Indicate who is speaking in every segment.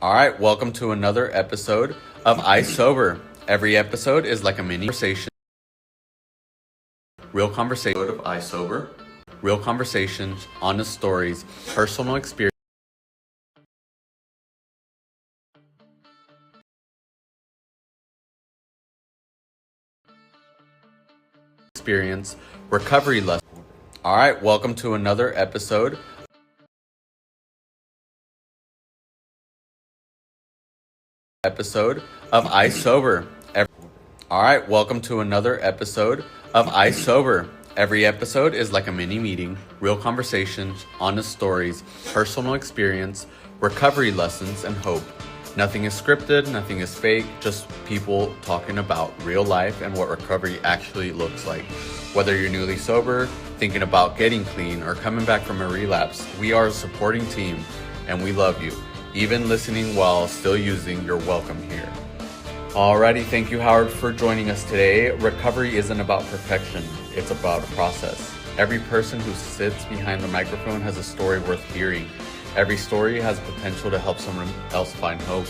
Speaker 1: All right, welcome to another episode of I Sober. Every episode is like a mini conversation. Real conversation of I Sober. Real conversations, honest stories, personal experience, recovery lessons. All right, welcome to another episode of I Sober. All right, welcome to another episode of I Sober. Every episode is like a mini meeting, real conversations, honest stories, personal experience, recovery lessons, and hope. Nothing is scripted, nothing is fake, just people talking about real life and what recovery actually looks like. Whether you're newly sober, thinking about getting clean, or coming back from a relapse, we are a supporting team and we love you. Even listening while still using, you're welcome here. Alrighty, thank you, Howard, for joining us today. Recovery isn't about perfection, it's about a process. Every person who sits behind the microphone has a story worth hearing. Every story has potential to help someone else find hope.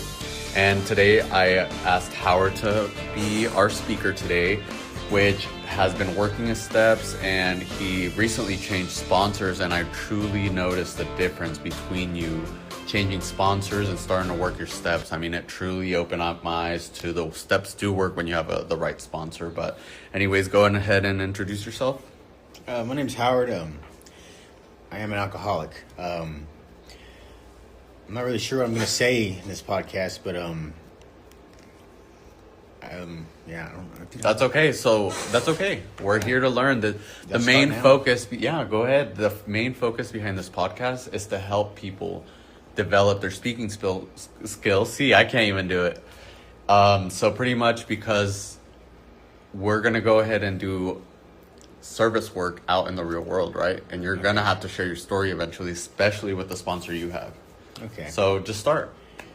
Speaker 1: And today I asked Howard to be our speaker today, which has been working his steps, and he recently changed sponsors, and I truly noticed the difference between you changing sponsors and starting to work your steps. I mean, it truly opened up my eyes to the steps do work when you have the right sponsor. But anyways, go ahead and introduce yourself.
Speaker 2: My name's Howard. I am an alcoholic. I'm not really sure what I'm going to say in this podcast, but yeah, I think
Speaker 1: That's okay. So that's okay. We're here to learn that the main focus. Yeah, go ahead. The main focus behind this podcast is to help people develop their speaking skills. See, I can't even do it. So pretty much because we're going to go ahead and do service work out in the real world, right? And you're going to have to share your story eventually, especially with the sponsor you have.
Speaker 2: Okay.
Speaker 1: So just start.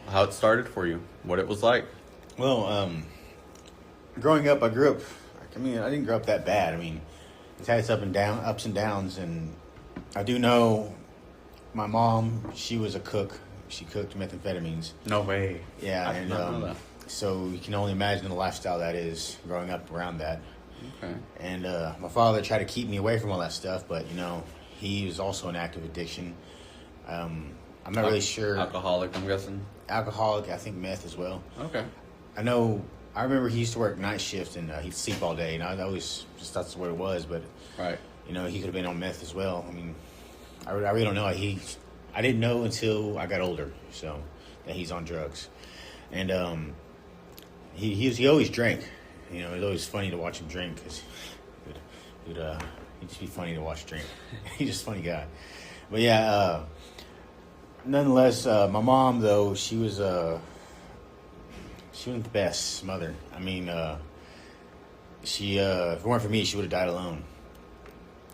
Speaker 1: How it started for you, what it was like.
Speaker 2: Well, growing up, I didn't grow up that bad. I mean, it's had its ups and downs, and I do know my mom, she was a cook. She cooked methamphetamines.
Speaker 1: No way.
Speaker 2: Yeah,
Speaker 1: I did not know that.
Speaker 2: So you can only imagine the lifestyle that is growing up around that.
Speaker 1: Okay.
Speaker 2: And my father tried to keep me away from all that stuff, but he was also an active addiction. I'm not really sure.
Speaker 1: Alcoholic, I'm guessing.
Speaker 2: Alcoholic, I think meth as well.
Speaker 1: Okay.
Speaker 2: I remember he used to work night shift and he'd sleep all day, and I always just thought that's what it was. But
Speaker 1: right.
Speaker 2: He could have been on meth as well. I mean, I really don't know. I didn't know until I got older, so that he's on drugs, and he always drank. It was always funny to watch him drink because he'd just be funny to watch drink. He's just a funny guy. But yeah, nonetheless, my mom though she wasn't the best mother. I mean, she if it weren't for me, she would have died alone,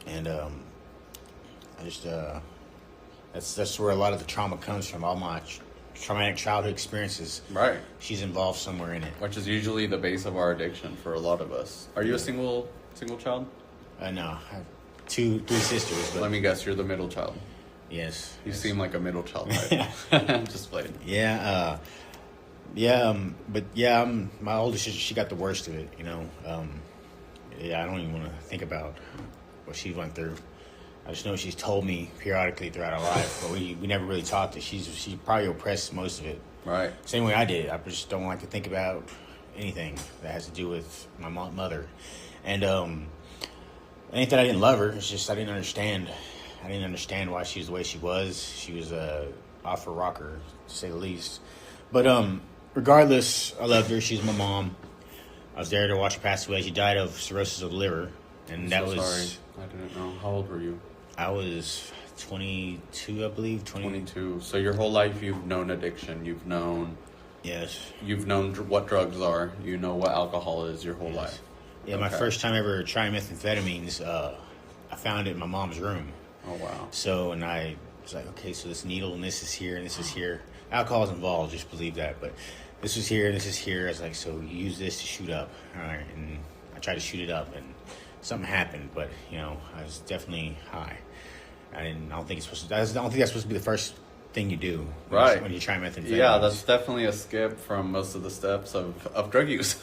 Speaker 2: and I just that's where a lot of the trauma comes from. All my traumatic childhood experiences.
Speaker 1: Right.
Speaker 2: She's involved somewhere in it.
Speaker 1: Which is usually the base of our addiction for a lot of us. Are you a single child?
Speaker 2: No, I have three sisters. But
Speaker 1: let me guess, you're the middle child.
Speaker 2: Yes.
Speaker 1: You seem like a middle child, right? I'm just playing.
Speaker 2: Yeah. But my older sister, she got the worst of it. Yeah, I don't even want to think about what she went through. I just know she's told me periodically throughout her life, but we never really talked. She probably oppressed most of it.
Speaker 1: Right.
Speaker 2: Same way I did. I just don't like to think about anything that has to do with my mother. And it ain't that I didn't love her. It's just I didn't understand. I didn't understand why she was the way she was. She was off her rocker, to say the least. But regardless, I loved her. She's my mom. I was there to watch her pass away. She died of cirrhosis of the liver. And
Speaker 1: Sorry, I didn't know. How old were you?
Speaker 2: I was 22, I believe.
Speaker 1: 22. So your whole life you've known addiction. You've known...
Speaker 2: Yes.
Speaker 1: You've known what drugs are. You know what alcohol is your whole life.
Speaker 2: Yeah, okay. My first time ever trying methamphetamines, I found it in my mom's room.
Speaker 1: Oh, wow.
Speaker 2: So, and I was like, okay, so this needle and this is here and this is here. Alcohol's involved, just believe that. But this is here and this is here. I was like, so you use this to shoot up. All right. And I tried to shoot it up and something happened, but I was definitely high. I don't think that's supposed to be the first thing you do.
Speaker 1: Right.
Speaker 2: When you try methamphetamine.
Speaker 1: Yeah, that's definitely a skip from most of the steps of drug use.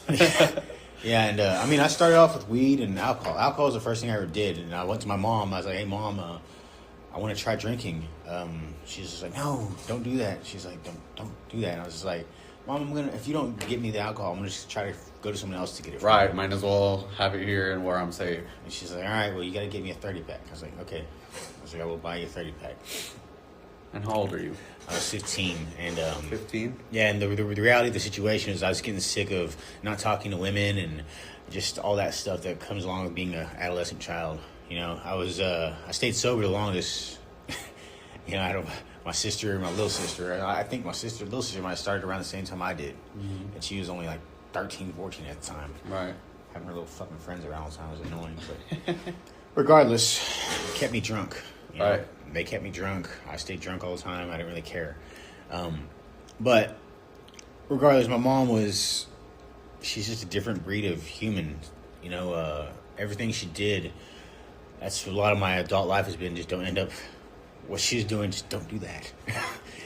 Speaker 2: Yeah, and I mean, I started off with weed and alcohol. Alcohol was the first thing I ever did, and I went to my mom. I was like, "Hey, Mom, I want to try drinking." She's just like, "No, don't do that." She's like, "Don't do that." And I was just like, "Mom, if you don't get me the alcohol, I'm gonna just try to go to someone else to get it."
Speaker 1: Right, might as well have it here and where I'm safe.
Speaker 2: And she's like, "All right, well, you got to get me a 30-pack." I was like, "Okay." I was like, "I will buy you a 30-pack."
Speaker 1: And how old are you?
Speaker 2: I was 15, and
Speaker 1: 15?
Speaker 2: yeah, and the reality of the situation is I was getting sick of not talking to women and just all that stuff that comes along with being an adolescent child. You know, I stayed sober the longest. You know, I don't. My sister, my little sister. I think my little sister, might have started around the same time I did, and she was only like 13, 14 at the time.
Speaker 1: Right.
Speaker 2: Having her little fucking friends around all the time was annoying, but regardless, it kept me drunk. You know?
Speaker 1: Right.
Speaker 2: They kept me drunk. I stayed drunk all the time. I didn't really care. But regardless, my mom she's just a different breed of human. You know, everything she did, that's a lot of my adult life has been just don't end up what she's doing, just don't do that.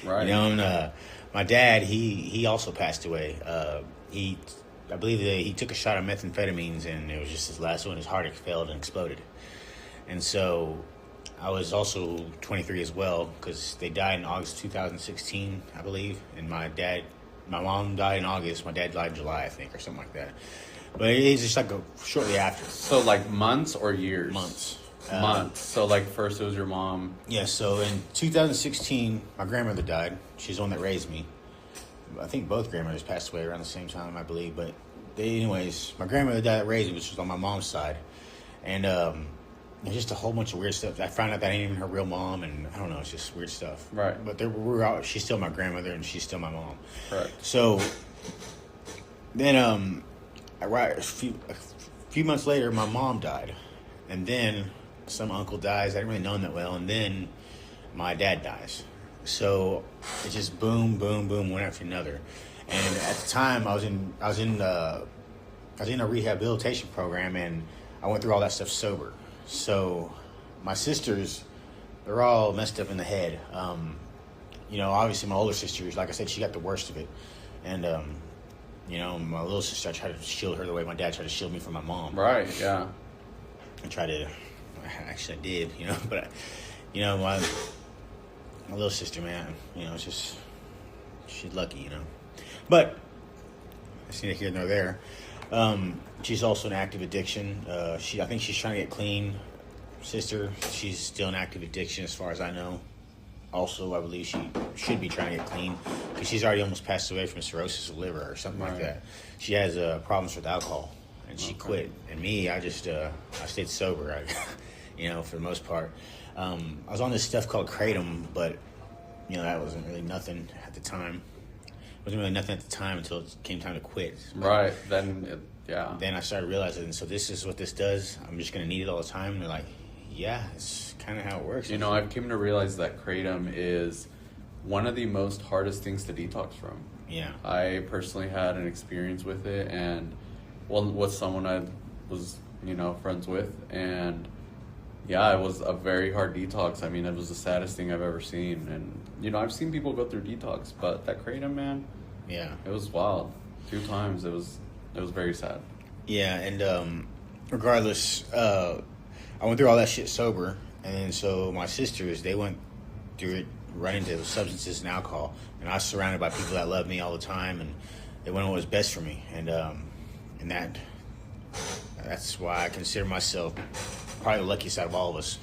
Speaker 1: Right.
Speaker 2: You know, and my dad, he also passed away. I believe that he took a shot of methamphetamines, and it was just his last one. His heart failed and exploded. And so I was also 23 as well, because they died in August 2016, I believe. And my mom died in August. My dad died in July, I think, or something like that. But it's just like shortly after.
Speaker 1: So like months or years?
Speaker 2: Months.
Speaker 1: Months. So like first it was your mom.
Speaker 2: Yeah, so in 2016, my grandmother died. She's the one that raised me. I think both grandmothers passed away around the same time, I believe. But anyways, my grandmother died that raised me, which was on my mom's side. And there's just a whole bunch of weird stuff. I found out that ain't even her real mom, and I don't know, it's just weird stuff.
Speaker 1: Right.
Speaker 2: But she's still my grandmother, and she's still my mom.
Speaker 1: Right.
Speaker 2: So then a few months later, my mom died. And then some uncle dies. I didn't really know him that well. And then my dad dies. So it just boom, boom, boom, one after another. And at the time, I was in a rehabilitation program, and I went through all that stuff sober. So my sisters, they're all messed up in the head. You know, obviously my older sister, like I said, she got the worst of it. And, you know, my little sister, I tried to shield her the way my dad tried to shield me from my mom.
Speaker 1: Right, yeah.
Speaker 2: I did, you know, but, you know, my little sister, man, you know, it's just, she's lucky, you know. But, it's neither here nor there. She's also an active addiction. I think she's trying to get clean. Sister, she's still an active addiction as far as I know. Also, I believe she should be trying to get clean because she's already almost passed away from cirrhosis of liver or something like that. She has problems with alcohol, and she quit. And me, I just I stayed sober, you know, for the most part. I was on this stuff called Kratom, but, you know, that wasn't really nothing at the time. It wasn't really nothing at the time until it came time to quit.
Speaker 1: Right. Then I
Speaker 2: started realizing, so this is what this does. I'm just going to need it all the time. And they're like, yeah, it's kind of how it works.
Speaker 1: You know, I've come to realize that Kratom is one of the most hardest things to detox from.
Speaker 2: Yeah.
Speaker 1: I personally had an experience with it, and with someone I was, you know, friends with, and yeah, it was a very hard detox. I mean, it was the saddest thing I've ever seen. And, you know, I've seen people go through detox, but that Kratom, man,
Speaker 2: yeah,
Speaker 1: it was wild. 2 times, it was very sad.
Speaker 2: Yeah, and regardless, I went through all that shit sober, and then so my sisters, they went through it, running into substances and alcohol, and I was surrounded by people that loved me all the time, and they went on what was best for me, and that's why I consider myself probably the luckiest out of all of us,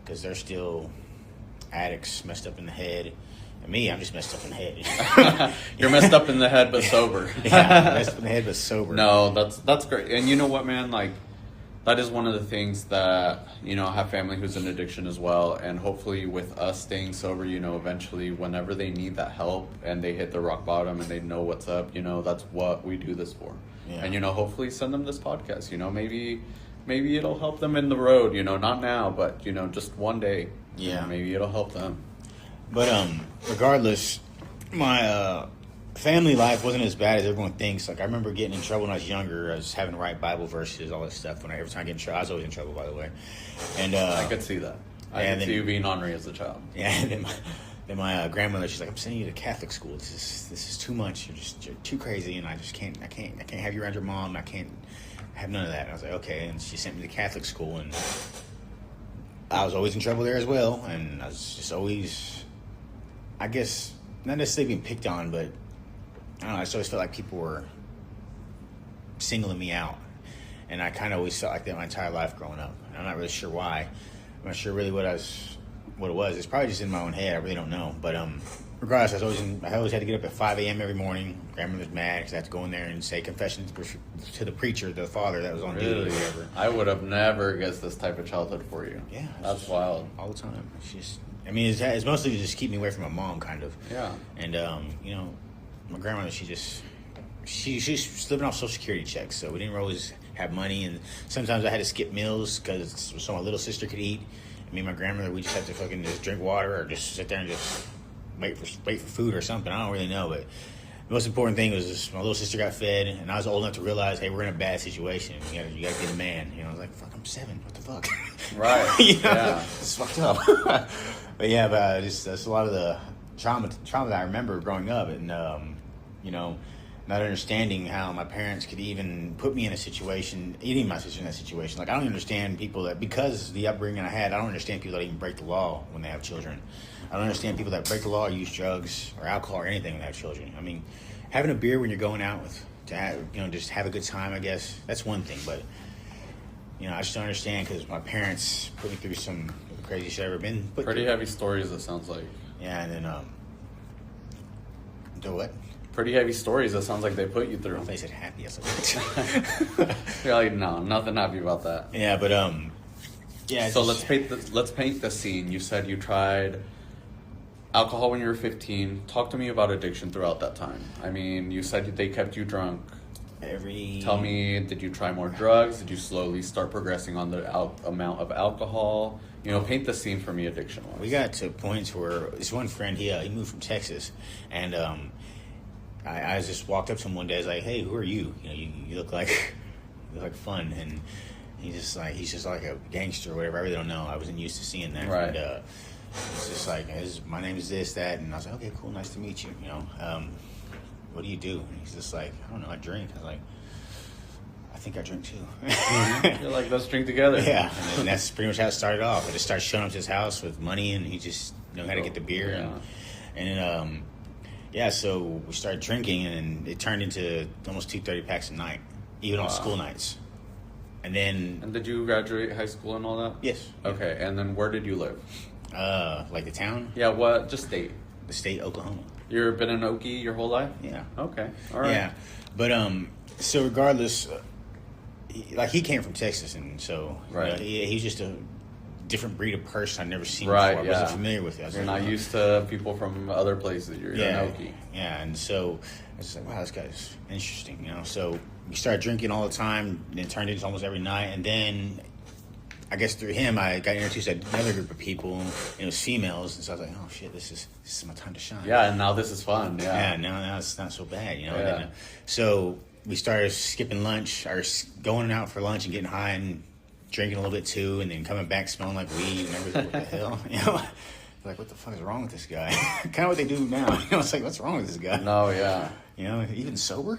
Speaker 2: because they're still addicts, messed up in the head. And me, I'm just messed up in the head.
Speaker 1: You're messed up in the head, but sober.
Speaker 2: Yeah, messed up in the head, but sober.
Speaker 1: No, that's great. And you know what, man? Like, that is one of the things that, you know, I have family who's in addiction as well. And hopefully with us staying sober, you know, eventually whenever they need that help and they hit the rock bottom and they know what's up, you know, that's what we do this for. Yeah. And, you know, hopefully send them this podcast. You know, maybe it'll help them in the road, you know, not now, but, you know, just one day.
Speaker 2: Yeah.
Speaker 1: You know, maybe it'll help them.
Speaker 2: But regardless, my family life wasn't as bad as everyone thinks. Like, I remember getting in trouble when I was younger. I was having to write Bible verses, all that stuff. Every time I get in trouble, I was always in trouble, by the way. And
Speaker 1: I could see that. I could see you being ornery as a child.
Speaker 2: Yeah, and then then my grandmother, she's like, I'm sending you to Catholic school. This is too much. You're too crazy, and I can't have you around your mom. I can't have none of that. And I was like, okay. And she sent me to Catholic school, and I was always in trouble there as well. And I was just always, I guess, not necessarily being picked on, but I don't know. I just always felt like people were singling me out, and I kind of always felt like that my entire life growing up. And I'm not really sure why. I'm not sure really what it was. It's probably just in my own head. I really don't know. But regardless, I always had to get up at 5 a.m. every morning. Grandmother's mad because I had to go in there and say confession to the preacher, the father that was on duty or whatever.
Speaker 1: I would have never guessed this type of childhood for you.
Speaker 2: Yeah.
Speaker 1: That's wild.
Speaker 2: All the time. It's just, I mean, it's mostly to just keep me away from my mom, kind of.
Speaker 1: Yeah.
Speaker 2: And, you know, my grandmother, she's living off Social Security checks, so we didn't always have money, and sometimes I had to skip meals so my little sister could eat. And me and my grandmother, we just had to fucking just drink water or just sit there and just wait for food or something. I don't really know, but the most important thing was just my little sister got fed, and I was old enough to realize, hey, we're in a bad situation. You gotta be the man. You know, I was like, fuck, I'm 7. What the fuck?
Speaker 1: Right.
Speaker 2: You know?
Speaker 1: Yeah.
Speaker 2: It's fucked up. But yeah, that's a lot of the trauma that I remember growing up, and you know, not understanding how my parents could even put me in a situation, eating my sister in that situation. Like, I don't understand people that, because of the upbringing I had, I don't understand people that even break the law when they have children. I don't understand people that break the law or use drugs or alcohol or anything when they have children. I mean, having a beer when you're going out to have, you know, just have a good time, I guess, that's one thing. But, you know, I just don't understand because my parents put me through some crazy shit I've ever been put
Speaker 1: Pretty
Speaker 2: through.
Speaker 1: heavy stories, it sounds like.
Speaker 2: Yeah, and then, do what?
Speaker 1: Pretty heavy stories, it sounds like they put you
Speaker 2: I
Speaker 1: through.
Speaker 2: don't think they said happy. I said
Speaker 1: You're like, no, nothing happy about that.
Speaker 2: yeah, but, yeah.
Speaker 1: So let's paint the scene. You said you tried alcohol when you were 15. Talk to me about addiction throughout that time. I mean, you said they kept you drunk. Tell me, did you try more drugs? Did you slowly start progressing on the amount of alcohol? You know, paint the scene for me addiction-wise.
Speaker 2: We got to points where this one friend, he moved from Texas, and I just walked up to him one day. I was like, "Hey, who are you? You know, you look like fun." And he's just like a gangster or whatever. I really don't know. I wasn't used to seeing that.
Speaker 1: Right.
Speaker 2: And, it's just like, my name is this, that, and I was like, "Okay, cool, nice to meet you." You know, what do you do? And he's just like, "I don't know, I drink." I was like, "I think I drink too."
Speaker 1: You're like, let's drink together.
Speaker 2: Yeah, and that's pretty much how it started off. I just started showing up to his house with money, and he just knew how to get the beer.
Speaker 1: Yeah.
Speaker 2: And then, yeah, so we started drinking, and it turned into almost 2 30-packs a night, even on school nights. And then...
Speaker 1: And did you graduate high school and all that?
Speaker 2: Yes.
Speaker 1: Okay, and then where did you live?
Speaker 2: Like the town?
Speaker 1: Yeah, what? Just state.
Speaker 2: The state, Oklahoma.
Speaker 1: You've been in Okie your whole life?
Speaker 2: Yeah.
Speaker 1: Okay, all right.
Speaker 2: Yeah, but so regardless, he came from Texas, and so
Speaker 1: Right.
Speaker 2: he's just a different breed of person I've never seen
Speaker 1: Right,
Speaker 2: before. I wasn't familiar with it. I was
Speaker 1: You're
Speaker 2: like,
Speaker 1: not used to people from other places. You're in Okie.
Speaker 2: Yeah, and so I was just like, wow, this guy's interesting, you know. So we started drinking all the time, and it turned into almost every night, and then I guess through him, I got introduced to another group of people, and it was females, and so I was like, oh shit, this is my time to shine.
Speaker 1: Yeah, and now this is fun.
Speaker 2: Yeah,
Speaker 1: Yeah.
Speaker 2: now it's not so bad, you know.
Speaker 1: Yeah.
Speaker 2: And then, so we started skipping lunch, or going out for lunch and getting high and drinking a little bit too, and then coming back smelling like weed and everything. What the hell, you know? Like, what the fuck is wrong with this guy? Kind of what they do now. You know, it's like, what's wrong with this guy?
Speaker 1: No, yeah.
Speaker 2: You know, even sober?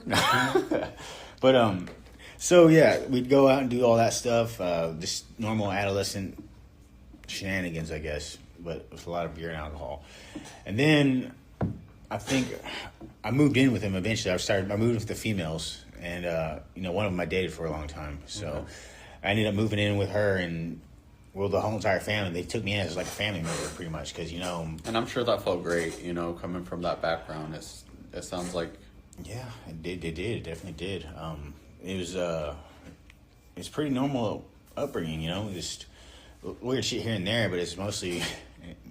Speaker 2: But so yeah, we'd go out and do all that stuff, just normal adolescent shenanigans, I guess, but with a lot of beer and alcohol. And then I think I moved in with him eventually. I moved with the females, and you know, one of them I dated for a long time. So I ended up moving in with her, and well, the whole entire family, they took me in as like a family member pretty much, because, you know. And
Speaker 1: I'm sure that felt great, you know, coming from that background. It sounds like.
Speaker 2: Yeah, it did. It definitely did. It's pretty normal upbringing, you know, just weird shit here and there, but it's mostly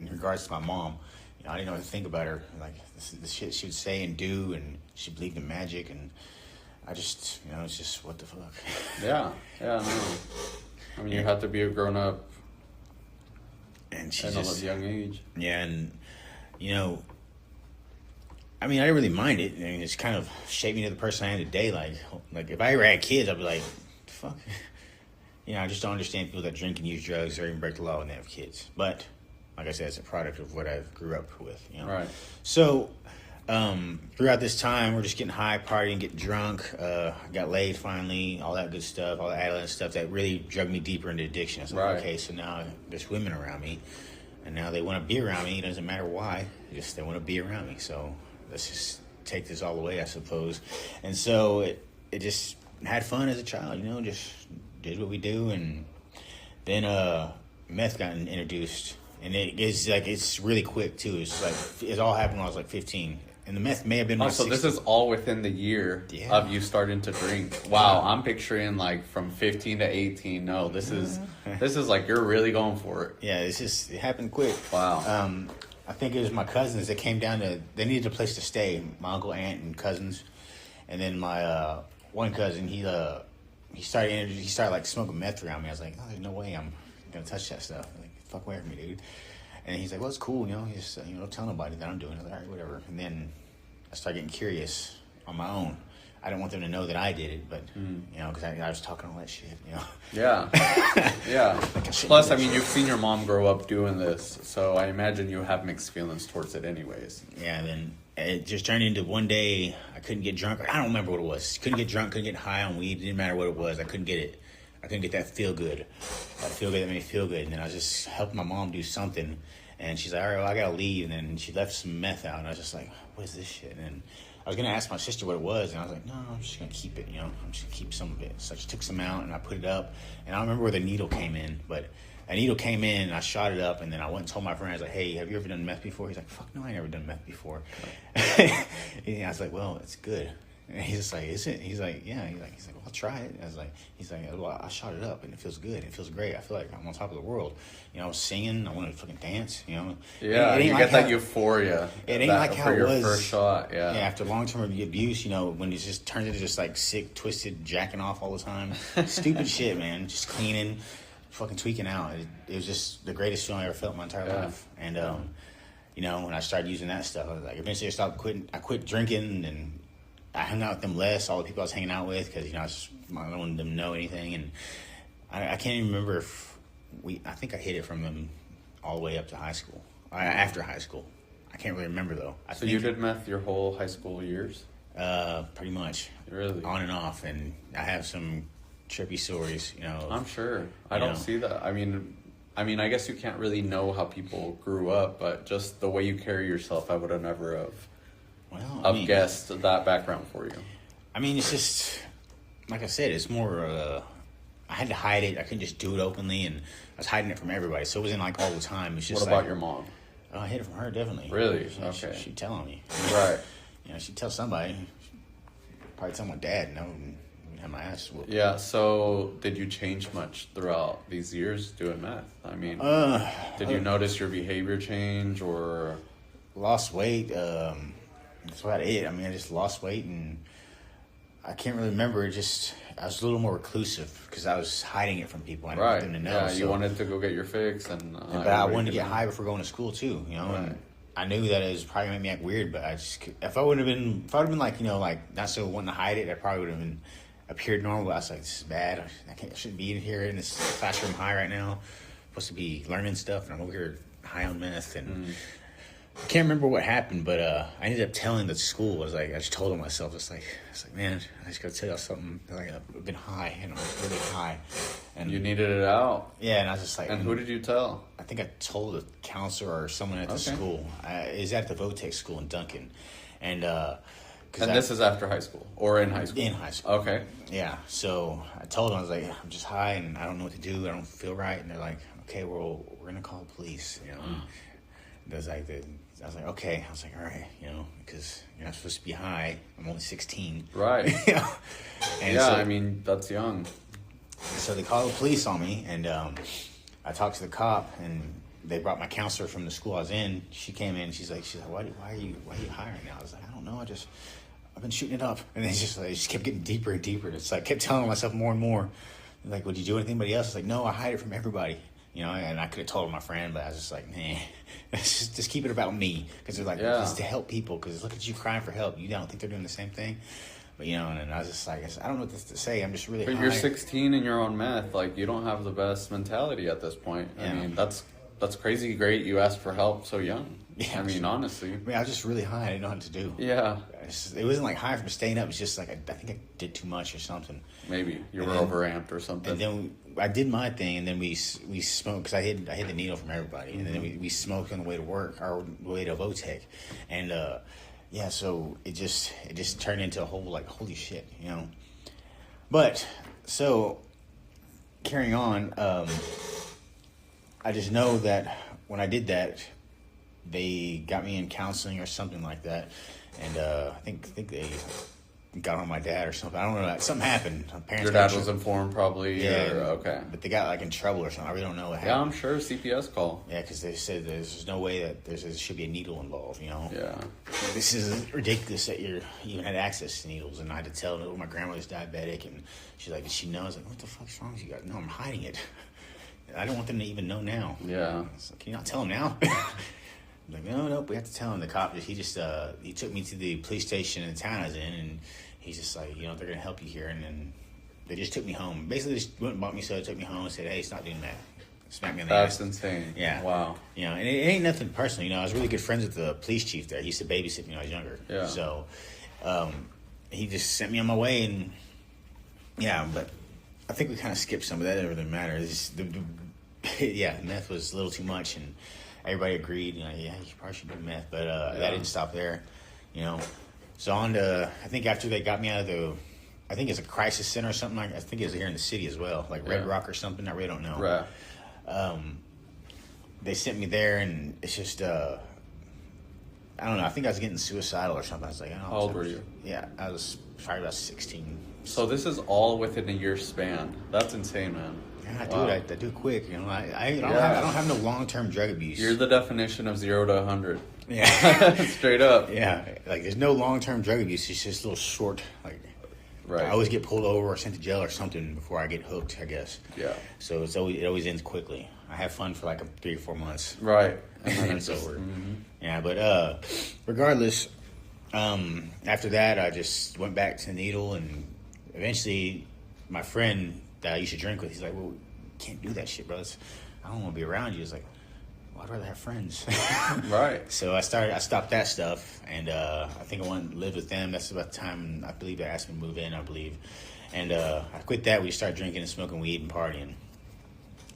Speaker 2: in regards to my mom. You know, I didn't know what to think about her, like the shit she would say and do, and she believed in magic, and I just, you know, it's just, what the fuck.
Speaker 1: Yeah, no. I mean, you have to be a grown up
Speaker 2: And she
Speaker 1: at
Speaker 2: just,
Speaker 1: a young age.
Speaker 2: yeah, and you know, I mean, I didn't really mind it. I mean, it's kind of shaped me to the person I am today. Like if I ever had kids, I'd be like, fuck. You know, I just don't understand people that drink and use drugs or even break the law when they have kids. But like I said, it's a product of what I grew up with.
Speaker 1: Right.
Speaker 2: So throughout this time, we're just getting high, partying, getting drunk. I got laid finally, all that good stuff, all the adolescent stuff that really drug me deeper into addiction. I was like, okay, so now there's women around me, and now they want to be around me. It doesn't matter why, just they want to be around me. So let's just take this all the way, I suppose. And so it just had fun as a child, just did what we do. And then meth got introduced, and it's really quick too. It's like it all happened when I was like 15. And the meth may have been my
Speaker 1: so this is all within the year of you starting to drink. Wow, I'm picturing like from 15 to 18. No, this is like you're really going for it.
Speaker 2: Yeah, it happened quick.
Speaker 1: Wow.
Speaker 2: I think it was my cousins that came down they needed a place to stay. My uncle, aunt, and cousins. And then my one cousin, he started like smoking meth around me. I was like, oh, there's no way I'm gonna touch that stuff. Like, fuck away from me, dude. And he's like, well, it's cool, He's don't tell nobody that I'm doing it. I was like, all right, whatever. And then I started getting curious on my own. I didn't want them to know that I did it, but because I was talking all that shit,
Speaker 1: Yeah, yeah. Plus, I mean, you've seen your mom grow up doing this, so I imagine you have mixed feelings towards it, anyways.
Speaker 2: Yeah. And then it just turned into one day I couldn't get drunk. I don't remember what it was. Couldn't get drunk. Couldn't get high on weed. It didn't matter what it was. I couldn't get it. I couldn't get that feel good. That feel good that made me feel good. And then I was just helping my mom do something. And she's like, all right, well, I got to leave. And then she left some meth out. And I was just like, what is this shit? And then I was going to ask my sister what it was. And I was like, no, I'm just going to keep it, I'm just going to keep some of it. So I just took some out and I put it up. And I don't remember where the needle came in. But a needle came in and I shot it up. And then I went and told my friend, I was like, hey, have you ever done meth before? He's like, fuck no, I ain't never done meth before. And I was like, well, it's good. And he's just like, is it? He's like, yeah. He's like, well, I'll try it. He's like, well, I shot it up and it feels good. It feels great. I feel like I'm on top of the world. I was singing. I wanted to fucking dance.
Speaker 1: Yeah, you get that euphoria.
Speaker 2: It ain't like how it was
Speaker 1: your first shot. Yeah.
Speaker 2: After long-term abuse, when it just turns into just like sick, twisted, jacking off all the time, stupid shit, man. Just cleaning, fucking tweaking out. It was just the greatest feeling I ever felt in my entire life. And when I started using that stuff, I was like, eventually I quit drinking and I hung out with them less, all the people I was hanging out with, because, I don't want them to know anything. And I can't even remember if I think I hid it from them all the way up to high school. After high school. I can't really remember, though.
Speaker 1: So you did meth your whole high school years?
Speaker 2: Pretty much.
Speaker 1: Really?
Speaker 2: On and off. And I have some trippy stories,
Speaker 1: I'm sure. I don't see that. I mean, I guess you can't really know how people grew up, but just the way you carry yourself, I would have never have. Well, guessed that background for you.
Speaker 2: I mean, it's just, like I said, it's more, I had to hide it. I couldn't just do it openly, and I was hiding it from everybody. So it wasn't like all the time. It's just
Speaker 1: what about your mom?
Speaker 2: Oh, I hid it from her, definitely.
Speaker 1: Really? Okay.
Speaker 2: She'd tell on me.
Speaker 1: Right.
Speaker 2: She'd tell somebody. Probably tell my dad, have my ass whooped.
Speaker 1: Yeah, so did you change much throughout these years doing meth? I mean, did you notice your behavior change or?
Speaker 2: Lost weight, that's about it. I mean, I just lost weight, and I can't really remember. I was a little more reclusive because I was hiding it from people. I didn't want them to know.
Speaker 1: Yeah, you wanted to go get your fix,
Speaker 2: but I wanted to get high before going to school too. Right. And I knew that it was probably gonna make me act weird, but if I would have been like like not so wanting to hide it, I probably would have appeared normal. But I was like, this is bad. I shouldn't be in here in this classroom high right now. I'm supposed to be learning stuff, and I'm over here high on meth and. I can't remember what happened, but I ended up telling the school. I just told them myself. It's like, man, I just gotta tell y'all something. Like, I've been high, really high. And
Speaker 1: you needed it out.
Speaker 2: Yeah, and I was just like.
Speaker 1: And who did you tell?
Speaker 2: I think I told a counselor or someone at the school. Is at the Votech school in Duncan, and
Speaker 1: this is after high school or in high school.
Speaker 2: In high school.
Speaker 1: Okay.
Speaker 2: Yeah. So I told them, I was like, I'm just high and I don't know what to do. I don't feel right, and they're like, okay, well, we're gonna call the police. I was like, okay. I was like, all right, because you're not supposed to be high. I'm only 16.
Speaker 1: Right.
Speaker 2: And
Speaker 1: yeah, I mean, that's young.
Speaker 2: So they called the police on me, and I talked to the cop, and they brought my counselor from the school I was in. She came in, she's like, why are you high right now? I was like, I don't know, I've been shooting it up. And it just kept getting deeper and deeper. It's like, I kept telling myself more and more. Like, would you do anything anybody else? I was like, no, I hide it from everybody. And I could have told my friend, but I was just like, nah, just keep it about me. Because they're like, it's to help people. Because look at you crying for help. You don't think they're doing the same thing? But, and I was just like, I don't know what to say. I'm just really high.
Speaker 1: But you're 16 and you're on meth. Like, you don't have the best mentality at this point. Yeah. I mean, that's That's crazy great you asked for help so young.
Speaker 2: Yeah,
Speaker 1: I mean, honestly.
Speaker 2: I mean, I was just really high. I didn't know what to do.
Speaker 1: Yeah.
Speaker 2: It wasn't like high from staying up. It's just like I think I did too much or something.
Speaker 1: Maybe you
Speaker 2: And
Speaker 1: were
Speaker 2: then-
Speaker 1: overamped or something.
Speaker 2: And then I did my thing, and then we smoked because I hid the needle from everybody, and then we smoked on the way to work, our way to Votech, and yeah, so it just turned into a whole like holy shit, you know. But so carrying on, I just know that when I did that, they got me in counseling or something like that, and I think they got on my dad or something. I don't know. Something happened. My parents
Speaker 1: Your
Speaker 2: got
Speaker 1: dad
Speaker 2: in
Speaker 1: was
Speaker 2: trouble.
Speaker 1: informed, probably.
Speaker 2: Yeah,
Speaker 1: Or, okay.
Speaker 2: but they got like in trouble or something. I really don't know what
Speaker 1: Yeah,
Speaker 2: happened.
Speaker 1: I'm sure CPS call.
Speaker 2: Yeah, because they said there's no way that there should be a needle involved. You know.
Speaker 1: Yeah.
Speaker 2: This is ridiculous that you even had access to needles, and I had to tell them my grandmother's diabetic, and she's like, she knows. Like, what the fuck's wrong with you guys? No, I'm hiding it. I don't want them to even know now.
Speaker 1: Yeah.
Speaker 2: So, can you not tell them now? I'm like, no, we have to tell him. The cop, he took me to the police station in the town I was in, and he's just like, you know, they're gonna help you here, and then they just took me home. Basically, just went and bought me soda, took me home, and said, hey, stop doing that. Smacked me on the
Speaker 1: That's
Speaker 2: ass.
Speaker 1: insane.
Speaker 2: Yeah.
Speaker 1: Wow.
Speaker 2: You know, and it ain't nothing personal. You know, I was really good friends with the police chief there. He used to babysit me when I was younger.
Speaker 1: Yeah.
Speaker 2: So, he just sent me on my way, and yeah, but I think we kind of skipped some of that. It doesn't really matter. Yeah, meth was a little too much, and everybody agreed. You know, yeah, you probably should do meth, but that didn't stop there. You know, so on to I think after they got me out of I think it's a crisis center or something like. I think it's here in the city as well, like Red Rock or something. I really don't know.
Speaker 1: Right.
Speaker 2: They sent me there, and it's just I don't know. I think I was getting suicidal or something. I was like,
Speaker 1: How old were you?
Speaker 2: Yeah, I was probably about 16.
Speaker 1: So this is all within a year span. That's insane, man.
Speaker 2: Yeah,
Speaker 1: Wow.
Speaker 2: I do it quick. You know, I don't have no long-term drug abuse.
Speaker 1: You're the definition of 0 to 100.
Speaker 2: Yeah.
Speaker 1: Straight up.
Speaker 2: Yeah, like there's no long-term drug abuse. It's just a little short. Like,
Speaker 1: Right.
Speaker 2: I always get pulled over or sent to jail or something before I get hooked, I guess.
Speaker 1: Yeah.
Speaker 2: So it always ends quickly. I have fun for like 3 or 4 months.
Speaker 1: Right.
Speaker 2: And then
Speaker 1: it's
Speaker 2: it's over.
Speaker 1: Mm-hmm.
Speaker 2: Yeah, but regardless, after that, I just went back to the needle, and eventually, my friend that I used to drink with, he's like, "Well, you can't do that shit, bro. I don't want to be around you." It's like, well, I'd rather have friends.
Speaker 1: Right.
Speaker 2: So I stopped that stuff, and I think I went and lived with them. That's about the time I believe they asked me to move in. I believe, and I quit that. We started drinking and smoking weed and partying.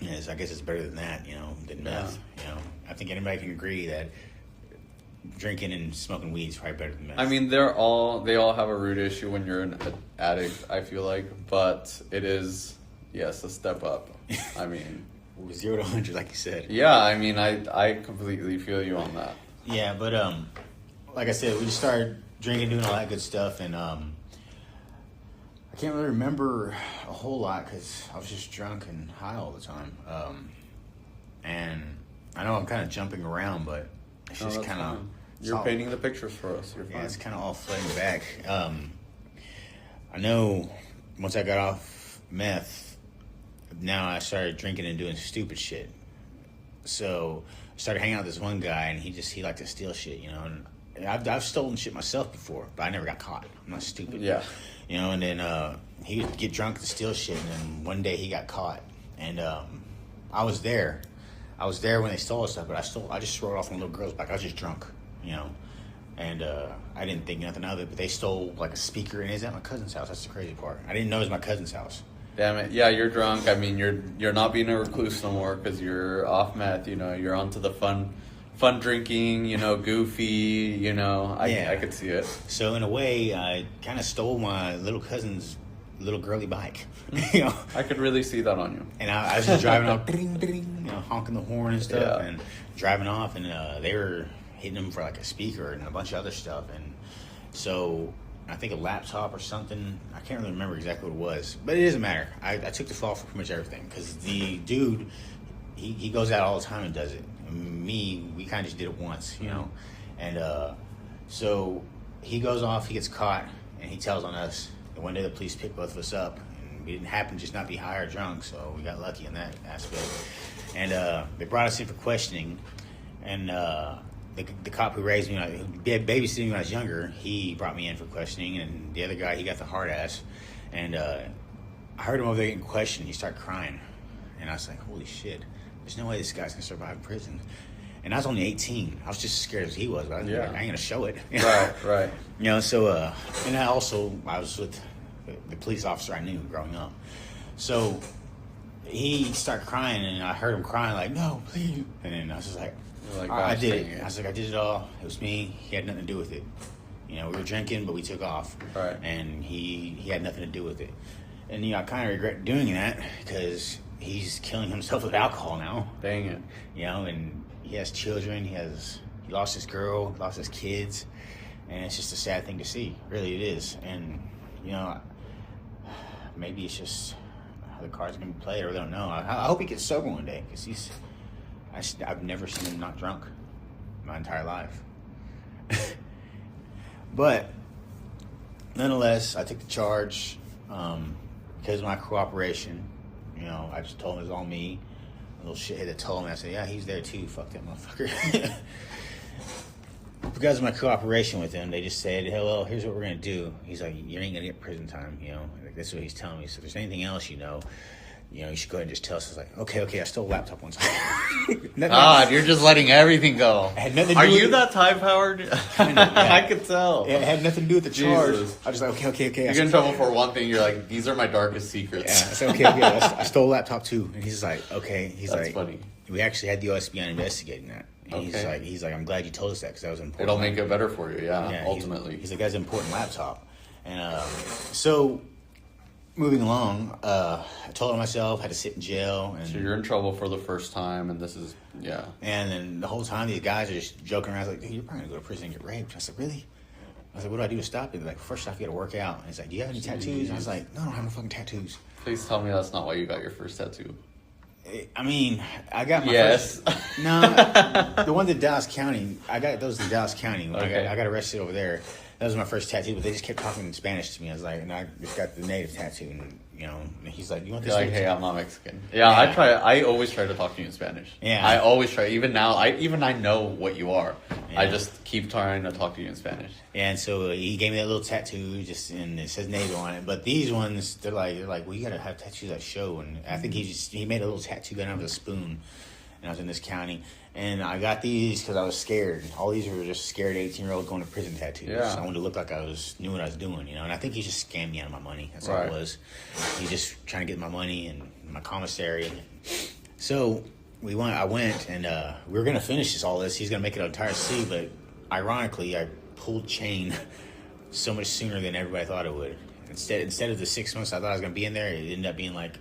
Speaker 2: Yes, I guess it's better than that, you know, than meth. You know, I think anybody can agree that drinking and smoking weed is probably better than meth.
Speaker 1: I mean, they all have a root issue when you're an addict, I feel like, but it is, yes, a step up. I mean,
Speaker 2: 0 to 100, like you said.
Speaker 1: yeah, I mean, I completely feel you on that.
Speaker 2: Yeah, but like I said, we just started drinking, doing all that good stuff, and I can't really remember a whole lot because I was just drunk and high all the time. And I know I'm kind of jumping around, but it's
Speaker 1: No,
Speaker 2: just
Speaker 1: that's
Speaker 2: kind of...
Speaker 1: fine. You're painting the pictures for us. You're fine.
Speaker 2: Yeah, it's kind of all flooding back. I know once I got off meth, now I started drinking and doing stupid shit. So I started hanging out with this one guy, and he liked to steal shit, you know. And I've stolen shit myself before, but I never got caught. I'm not stupid.
Speaker 1: Yeah.
Speaker 2: You know, and then he would get drunk and steal shit, and then one day he got caught. And I was there. I was there when they stole stuff, but I just threw it off on a little girl's back. I was just drunk, you know. And I didn't think nothing of it, but they stole like a speaker, and it's at my cousin's house. That's the crazy part. I didn't know it was my cousin's house.
Speaker 1: Damn it. Yeah, you're drunk. I mean, you're not being a recluse no more because you're off meth. You know, you're onto the fun drinking. You know, goofy. You know, I could see it.
Speaker 2: So in a way, I kind of stole my little cousin's little girly bike. You know,
Speaker 1: I could really see that on you.
Speaker 2: and I was just driving off, ding, ding, you know, honking the horn and stuff,
Speaker 1: Yeah.
Speaker 2: and driving off, and they were hitting them for like a speaker and a bunch of other stuff, and so I think a laptop or something. I can't really remember exactly what it was, but it doesn't matter. I took the fall for pretty much everything because the dude, he goes out all the time and does it. Me, we kind of just did it once, you know, and so he goes off, he gets caught, and he tells on us. And one day the police picked both of us up, and we didn't happen to just not be high or drunk, so we got lucky in that aspect. And they brought us in for questioning, and the cop who raised me, who babysitting me when I was younger, he brought me in for questioning, and the other guy, he got the hard ass. And I heard him over there getting questioned. He started crying, and I was like, holy shit. there's no way this guy's gonna survive prison. And I was only 18. I was just as scared as he was. But I ain't gonna show it.
Speaker 1: Right.
Speaker 2: You know, so and I was with the police officer I knew growing up. So he started crying, and I heard him crying like, "No, please!" And then I was just like, "I did it." I was like, "I did it all. It was me. He had nothing to do with it. You know, we were drinking, but we took off,
Speaker 1: right?
Speaker 2: And he had nothing to do with it. And you know, I kind of regret doing that because he's killing himself with alcohol now.
Speaker 1: Dang it.
Speaker 2: You know, and he has children. He lost his girl, lost his kids, and it's just a sad thing to see. Really, it is. And you know, maybe it's just how the cards are gonna be played, or we don't know. I hope he gets sober one day because I've never seen him not drunk my entire life. But nonetheless, I took the charge because of my cooperation. You know, I just told him it was all me. A little shithead that told me, I said, yeah, he's there too. Fuck that motherfucker. Because of my cooperation with him, they just said, hey, well, here's what we're going to do. He's like, you ain't going to get prison time, you know. Like, that's what he's telling me. So if there's anything else you should go ahead and just tell us. It's like, okay, I stole a laptop once.
Speaker 1: God, you're just letting everything go. Are you that type, Howard?
Speaker 2: Kind of, yeah.
Speaker 1: I could tell.
Speaker 2: It had nothing to do with the charge.
Speaker 1: Jesus.
Speaker 2: I was just like, okay.
Speaker 1: You get in trouble for one thing, you're like, these are my darkest secrets.
Speaker 2: Yeah, I said, okay. I stole a laptop too. And he's like, okay.
Speaker 1: That's funny.
Speaker 2: We actually had the OSB on investigating that. And he's like, I'm glad you told us that because that was important.
Speaker 1: It'll make it better for you, ultimately.
Speaker 2: He's like, that's an important laptop. And so... Moving along, I told on myself, had to sit in jail. And,
Speaker 1: so you're in trouble for the first time, and this is, yeah.
Speaker 2: And then the whole time, these guys are just joking around. I was like, dude, you're probably going to go to prison and get raped. I said, really? I was like, what do I do to stop it? They're like, first off, you got to work out. And he's like, do you have any tattoos? And I was like, no, I don't have no fucking tattoos.
Speaker 1: Please tell me that's not why you got your first tattoo.
Speaker 2: I mean, I got my first... No, the ones in Dallas County, I got those in Dallas County.
Speaker 1: Okay.
Speaker 2: I got arrested over there. That was my first tattoo, but they just kept talking in Spanish to me. I was like, and I just got the native tattoo, and you know, and he's like, "You want this?"
Speaker 1: You're like, hey, I'm not Mexican. Yeah, I always try to talk to you in Spanish.
Speaker 2: Yeah,
Speaker 1: I always try. Even now, I know what you are.
Speaker 2: Yeah.
Speaker 1: I just keep trying to talk to you in Spanish.
Speaker 2: Yeah, and so he gave me that little tattoo, and it says native on it. But these ones, they're like, well, you gotta have tattoos that show. And I think he made a little tattoo gun out of a spoon. And I was in this county, and I got these because I was scared. All these were just scared 18-year-olds going to prison tattoos.
Speaker 1: Yeah.
Speaker 2: I wanted to look like knew what I was doing, you know. And I think he just scammed me out of my money. That's all it was. He just trying to get my money and my commissary. So I went, and we were gonna finish all this. He's gonna make it an entire city, but ironically, I pulled chain so much sooner than everybody thought it would. Instead of the 6 months I thought I was gonna be in there, it ended up being like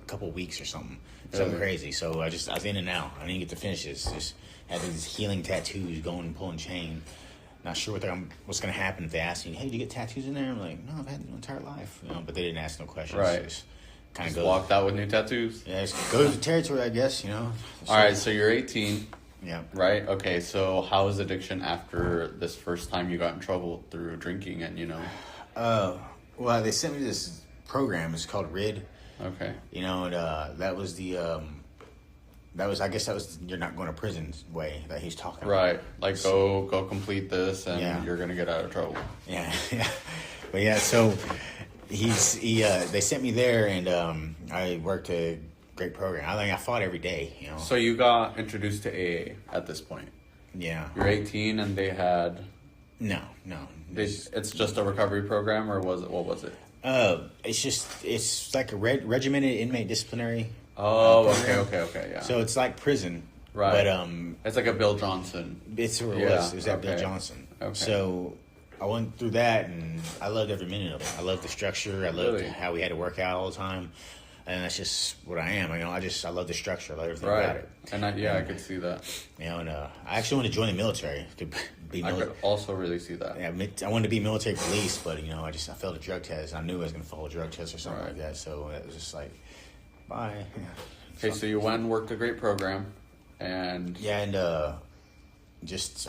Speaker 2: a couple weeks or something. Something crazy. So I was in and out. I didn't get to finish this. Just had these healing tattoos going and pulling chain. Not sure what's going to happen if they ask me, hey, did you get tattoos in there? I'm like, no, I've had them my entire life. You know, but they didn't ask no questions.
Speaker 1: Right.
Speaker 2: Just kind
Speaker 1: of walked out with new tattoos.
Speaker 2: Yeah, just go to the territory, I guess, you know.
Speaker 1: All right, so you're 18.
Speaker 2: Yeah.
Speaker 1: Right? Okay, so how was addiction after this first time you got in trouble through drinking and, you know?
Speaker 2: Well, they sent me this program. It's called RID.
Speaker 1: Okay.
Speaker 2: You know, and that was I guess that was you're not going to prison way that he's talking about.
Speaker 1: Right. Like go complete this and you're going to get out of trouble.
Speaker 2: Yeah. But yeah, so they sent me there, and I worked a great program. I fought every day, you know.
Speaker 1: So you got introduced to AA at this point.
Speaker 2: Yeah.
Speaker 1: You're 18 and they had
Speaker 2: No.
Speaker 1: It's just a recovery program, or what was it?
Speaker 2: It's like a regimented inmate disciplinary.
Speaker 1: Oh, okay, yeah.
Speaker 2: So it's like prison,
Speaker 1: right?
Speaker 2: But
Speaker 1: it's like a Bill Johnson.
Speaker 2: It's what it was. It was that Bill Johnson.
Speaker 1: Okay.
Speaker 2: So I went through that, and I loved every minute of it. I loved the structure. I loved how we had to work out all the time, and that's just what I am. You know, I love the structure. I love everything about it.
Speaker 1: And I could see that.
Speaker 2: You know, and I actually wanted to join the military to be.
Speaker 1: I could also really see that.
Speaker 2: Yeah, I wanted to be military police, but you know, I failed a drug test. I knew I was going to fail a drug test or something like that. So it was just like, bye.
Speaker 1: Okay, so you went and worked a great program, and
Speaker 2: I just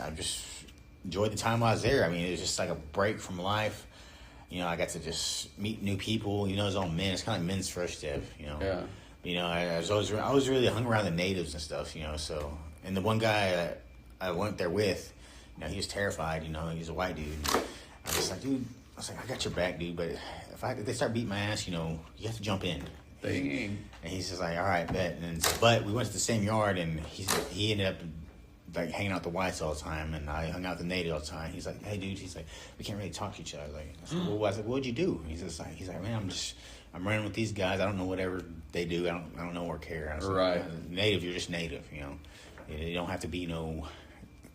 Speaker 2: enjoyed the time I was there. I mean, it was just like a break from life. You know, I got to just meet new people. You know, it's all men. It's kind of like men's first step. You know.
Speaker 1: Yeah.
Speaker 2: You know, I was really hung around the natives and stuff. You know, so and the one guy I went there with, you know, he was terrified. You know, he's a white dude. I was like, dude, I got your back, dude. But if they start beating my ass, you know, you have to jump in.
Speaker 1: Dang.
Speaker 2: And he's just like, all right, bet. But we went to the same yard, and he ended up like hanging out the whites all the time, and I hung out with the native all the time. He's like, hey, dude, he's like, we can't really talk to each other. I said, what'd you do? He's like, man, I'm running with these guys. I don't know whatever they do. I don't know or care. I was
Speaker 1: right.
Speaker 2: Like, native, you're just native, you know. You don't have to be no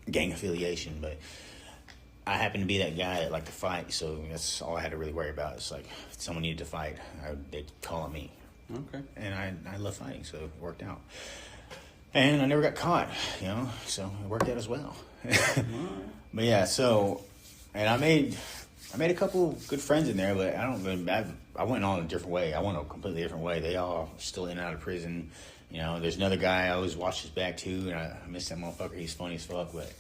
Speaker 2: gang affiliation, but I happen to be that guy that liked to fight, so that's all I had to really worry about. It's like if someone needed to fight, they'd call on me.
Speaker 1: Okay.
Speaker 2: And I love fighting, so it worked out. And I never got caught, you know, so it worked out as well. But yeah, and I made a couple good friends in there, but I went on a different way. I went a completely different way. They all still in and out of prison. You know, there's another guy I always watch his back too, and I miss that motherfucker. He's funny as fuck, but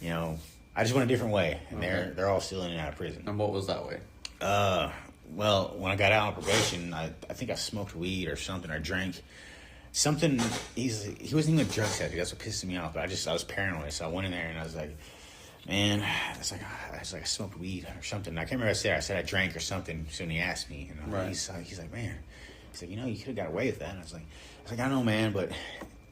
Speaker 2: you know, I just went a different way, and they're all still in and out of prison.
Speaker 1: And what was that way?
Speaker 2: Well, when I got out on probation, I think I smoked weed or something, or drank something. He wasn't even a drug addict. That's what pissed me off. But I was paranoid, so I went in there and I was like, man, I smoked weed or something. I can't remember what I said I drank or something. So when he asked me, and
Speaker 1: right.
Speaker 2: he's like, man, he's like, you know, you could have got away with that. And I was like, I know, man, but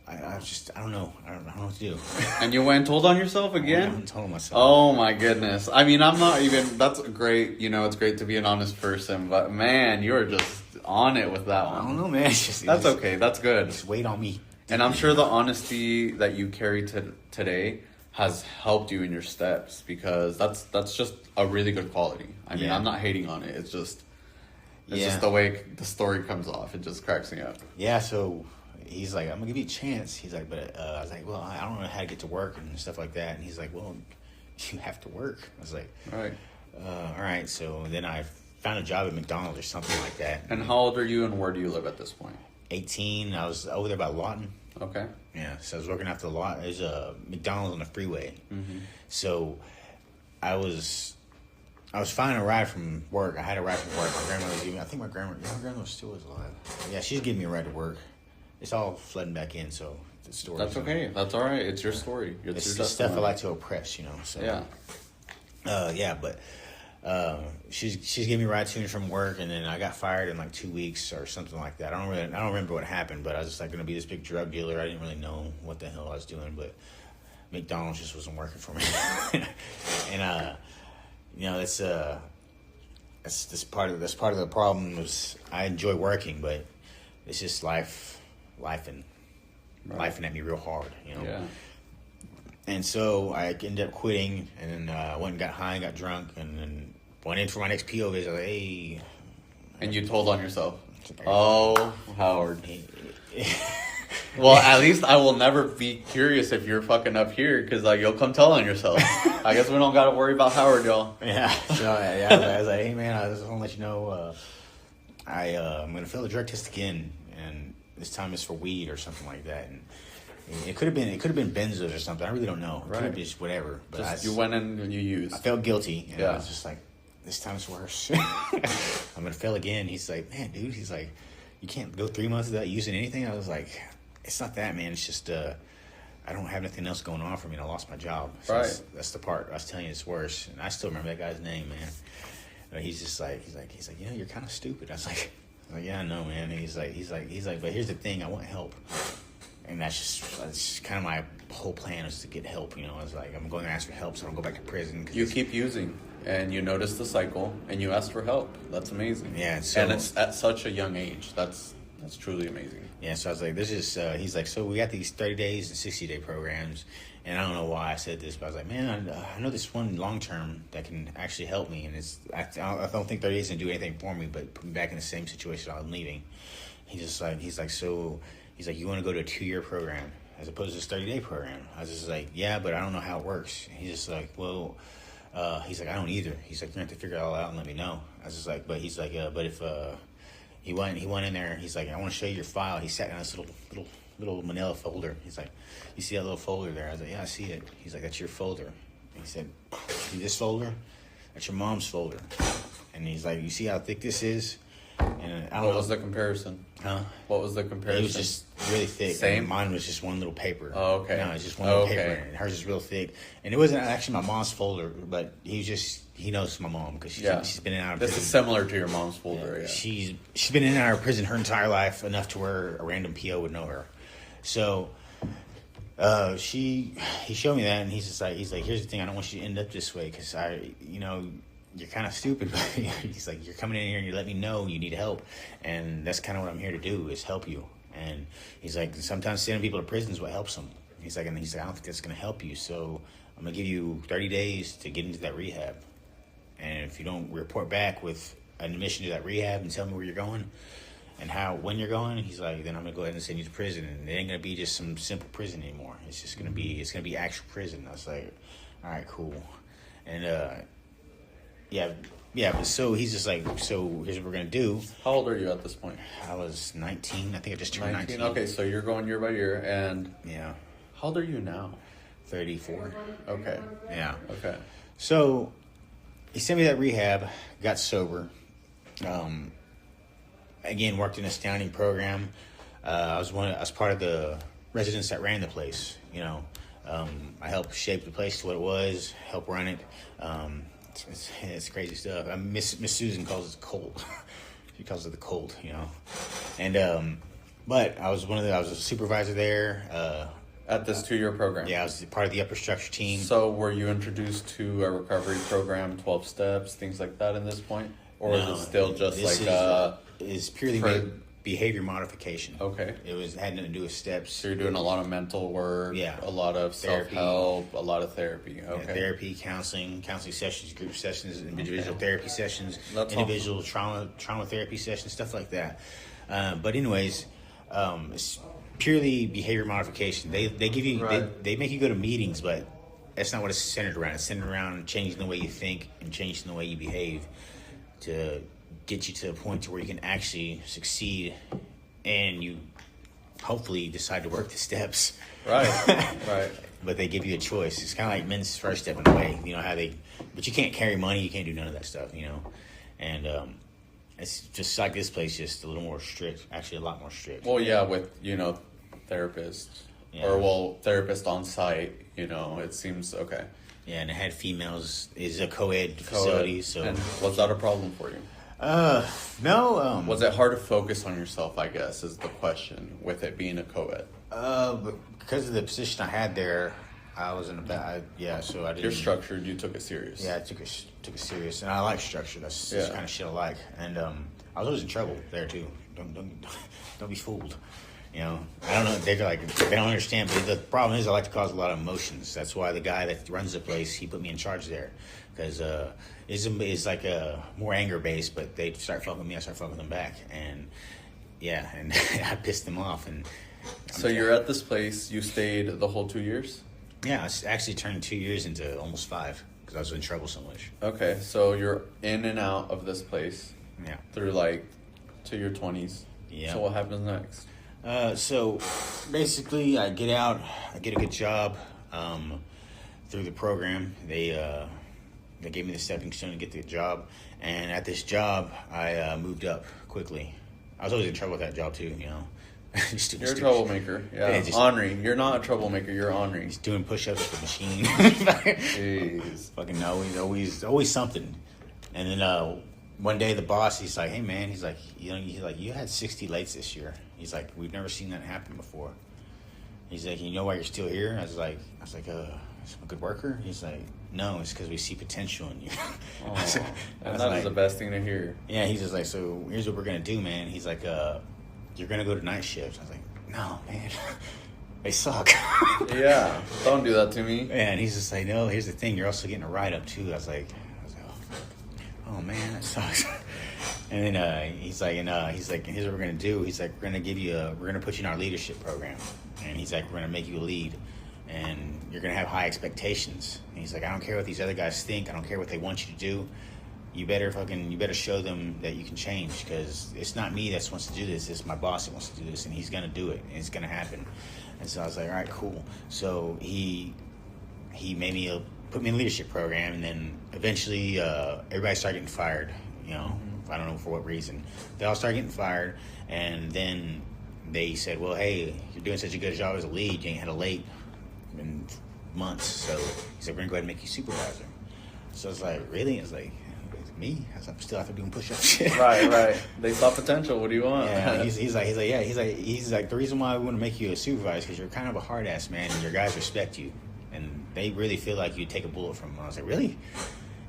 Speaker 2: I don't know. I don't know what to do.
Speaker 1: And you went and told on yourself again?
Speaker 2: I went and told myself.
Speaker 1: Oh my goodness. I mean, I'm not even, that's great. You know, it's great to be an honest person, but man, you're just on it with that one.
Speaker 2: I don't know, man.
Speaker 1: That's okay. That's good.
Speaker 2: Just wait on me.
Speaker 1: And I'm sure the honesty that you carry today has helped you in your steps, because that's just a really good quality. I mean, I'm not hating on it. It's just the way the story comes off. It just cracks me up.
Speaker 2: Yeah, so he's like, I'm going to give you a chance. He's like, but I was like, well, I don't know how to get to work and stuff like that. And he's like, well, you have to work. I was like,
Speaker 1: right.
Speaker 2: All right. So then I found a job at McDonald's or something like that.
Speaker 1: And how old are you, and where do you live at this point?
Speaker 2: 18. I was over there by Lawton.
Speaker 1: Okay.
Speaker 2: Yeah, so I was working after the lot. There's a McDonald's on the freeway.
Speaker 1: Mm-hmm.
Speaker 2: So I was finding a ride from work. I had a ride from work. My grandmother was giving me, I think my grandmother still is alive. Yeah, she's giving me a ride to work. It's all flooding back in, so the story.
Speaker 1: That's okay. That's all right. It's your story.
Speaker 2: It's the stuff I like to oppress, you know. So
Speaker 1: yeah.
Speaker 2: But she's giving me a ride to and from work, and then I got fired in like 2 weeks or something like that. I don't remember what happened, but I was just like going to be this big drug dealer. I didn't really know what the hell I was doing, but McDonald's just wasn't working for me. And you know, that's part of the problem. Was I enjoy working, but it's just life at me real hard, you know.
Speaker 1: Yeah.
Speaker 2: And so I ended up quitting, and then went and got high and got drunk, and then went in for my next PO visit. Like, hey.
Speaker 1: And you told on yourself. Oh, Howard. Well, at least I will never be curious if you're fucking up here, because like you'll come tell on yourself. I guess we don't got to worry about Howard, y'all.
Speaker 2: Yeah. So I was like, hey man, I just want to let you know, I'm gonna fail the drug test again, and this time it's for weed or something like that. And it could have been benzos or something. I really don't know. It could have been just whatever. But
Speaker 1: you went in and you used.
Speaker 2: I felt guilty, and I was just like, this time's worse. I'm gonna fail again. He's like, man, dude. He's like, you can't go 3 months without using anything. I was like, it's not that, man. It's just I don't have nothing else going on for me, and I lost my job. So
Speaker 1: right.
Speaker 2: That's the part I was telling you it's worse. And I still remember that guy's name, man. But he's just like, he's like, you know, you're kind of stupid. I was like, yeah, I know, man. And he's like, but here's the thing, I want help. And that's kind of my whole plan, is to get help. You know, I was like, I'm going to ask for help, so I don't go back to prison.
Speaker 1: You keep using, and you notice the cycle, and you ask for help. That's amazing.
Speaker 2: Yeah,
Speaker 1: and it's at such a young age. That's truly amazing.
Speaker 2: Yeah, so I was like, this is. He's like, so we got these 30 days and 60-day programs, and I don't know why I said this, but I was like, man, I know this one long term that can actually help me, and I don't think 30 days can do anything for me, but put me back in the same situation I'm leaving. He's like, you want to go to a 2-year program as opposed to this 30-day program? I was just like, yeah, but I don't know how it works. And he's just like, well, he's like, I don't either. He's like, you're going to have to figure it all out and let me know. I was just like, but he's like, but if he went in there, he's like, I want to show you your file. He sat down this little manila folder. He's like, you see that little folder there? I was like, yeah, I see it. He's like, that's your folder. And he said, see this folder? That's your mom's folder. And he's like, you see how thick this is? And And I don't
Speaker 1: What
Speaker 2: know.
Speaker 1: was the comparison?
Speaker 2: Huh?
Speaker 1: What was the comparison?
Speaker 2: It was just really thick.
Speaker 1: Same?
Speaker 2: And mine was just one little paper.
Speaker 1: Oh, okay.
Speaker 2: No, it's just one little
Speaker 1: Okay.
Speaker 2: paper. And hers is real thick. And it wasn't actually my mom's folder, but he knows my mom because she's been in and out of
Speaker 1: This
Speaker 2: prison.
Speaker 1: is similar to your mom's folder. Yeah.
Speaker 2: She's been in and out of prison her entire life, enough to where a random PO would know her. So he showed me that, and he's like, here's the thing, I don't want you to end up this way because you're kind of stupid. But he's like, you're coming in here and you let me know you need help, and that's kind of what I'm here to do, is help you. And he's like, sometimes sending people to prison is what helps them. He's like, I don't think that's going to help you, so I'm going to give you 30 days to get into that rehab. And if you don't report back with an admission to that rehab and tell me where you're going and when you're going, he's like, then I'm going to go ahead and send you to prison. And it ain't going to be just some simple prison anymore. It's just going to be actual prison. I was like, all right, cool. And so he's just like, so here's what we're going to do.
Speaker 1: How old are you at this point?
Speaker 2: I was 19. I think I just turned 19.
Speaker 1: Okay, so you're going year by year. And
Speaker 2: yeah.
Speaker 1: how old are you now?
Speaker 2: 34.
Speaker 1: Okay.
Speaker 2: Yeah.
Speaker 1: Okay.
Speaker 2: So he sent me that rehab, got sober. Again, worked in a astounding program. I was part of the residents that ran the place. I helped shape the place to what it was, help run it. It's crazy stuff. Miss Susan calls it cold. She calls it the cold, And but I was a supervisor there.
Speaker 1: At this 2-year program?
Speaker 2: Yeah, I was part of the upper structure team.
Speaker 1: So were you introduced to a recovery program, 12 steps, things like that in this point? Or is it still just
Speaker 2: is purely behavior modification.
Speaker 1: Okay.
Speaker 2: Had nothing to do with steps.
Speaker 1: So you're doing a lot of mental work, a lot of self-help, a lot of therapy. Okay.
Speaker 2: Yeah, therapy, counseling sessions, group sessions, individual therapy sessions,
Speaker 1: That's
Speaker 2: individual trauma therapy sessions, stuff like that. But anyways, it's purely behavior modification. They give you they make you go to meetings, but that's not what it's centered around. It's centered around changing the way you think and changing the way you behave to get you to a point to where you can actually succeed, and you hopefully decide to work the steps.
Speaker 1: Right.
Speaker 2: But they give you a choice. It's kind of like men's first step in a way. But you can't carry money. You can't do none of that stuff. And it's just like this place, just a little more strict. Actually, a lot more strict.
Speaker 1: Well, yeah, with therapists therapists on site. It seems okay.
Speaker 2: Yeah, and it had females. It's a co-ed facility. So
Speaker 1: and was that a problem for you?
Speaker 2: No.
Speaker 1: Was it hard to focus on yourself, I guess, is the question, with it being a co-ed?
Speaker 2: But because of the position I had there, I was in a bad... so I didn't...
Speaker 1: You're structured, you took it serious.
Speaker 2: Yeah, I took it serious, and I like structure. That's the kind of shit I like. And I was always in trouble there, too. Don't be fooled. I don't know. They don't understand, but the problem is I like to cause a lot of emotions. That's why the guy that runs the place, he put me in charge there, because it's like a more anger based. But they start fucking with me, I start fucking them back, and I pissed them off. And
Speaker 1: so you're at this place. You stayed the whole 2 years?
Speaker 2: Yeah, I actually turned 2 years into almost 5 because I was in trouble so much.
Speaker 1: Okay, so you're in and out of this place.
Speaker 2: Yeah.
Speaker 1: Through to your 20s.
Speaker 2: Yeah.
Speaker 1: So what happens next?
Speaker 2: So basically, I get out, I get a good job through the program. They gave me the stepping stone to get the job, and at this job, I moved up quickly. I was always in trouble with that job too,
Speaker 1: You're a troublemaker. Yeah, ornery. You're not a troublemaker. You're ornery.
Speaker 2: He's doing push-ups with the machine.
Speaker 1: Jeez.
Speaker 2: Fucking always something. And then one day the boss, he's like, "Hey man," he's like, you had 60 lates this year. He's like, "We've never seen that happen before." He's like, "You know why you're still here?" I was like, I'm a good worker. He's like, "No, it's because we see potential in you."
Speaker 1: And that is the best thing to hear.
Speaker 2: Yeah, he's just like, "So here's what we're gonna do, man." He's like, "You're gonna go to night shifts." I was like, "No, man, they suck."
Speaker 1: Yeah, don't do that to me.
Speaker 2: Yeah, and he's just like, "No, here's the thing. You're also getting a write up too." I was like, "Oh man, that sucks." And then he's like, here's what we're gonna do. He's like, we're gonna put you in our leadership program, and he's like, we're gonna make you a lead, and you're gonna have high expectations. And he's like, I don't care what these other guys think. I don't care what they want you to do. You better show them that you can change, because it's not me that wants to do this. It's my boss that wants to do this, and he's gonna do it, and it's gonna happen. And so I was like, all right, cool. So he made me put me in a leadership program, and then eventually everybody started getting fired. I don't know for what reason. They all started getting fired, and then they said, well, hey, you're doing such a good job as a lead, you ain't had a late in months, so he said, we're gonna go ahead and make you supervisor. So I was like, really? I was like, me? I was like, I'm still out there doing push-ups.
Speaker 1: Right. They saw potential. What do you want?
Speaker 2: Yeah, he's like, the reason why we want to make you a supervisor is because you're kind of a hard ass man, and your guys respect you, and they really feel like you'd take a bullet from them. I was like, really?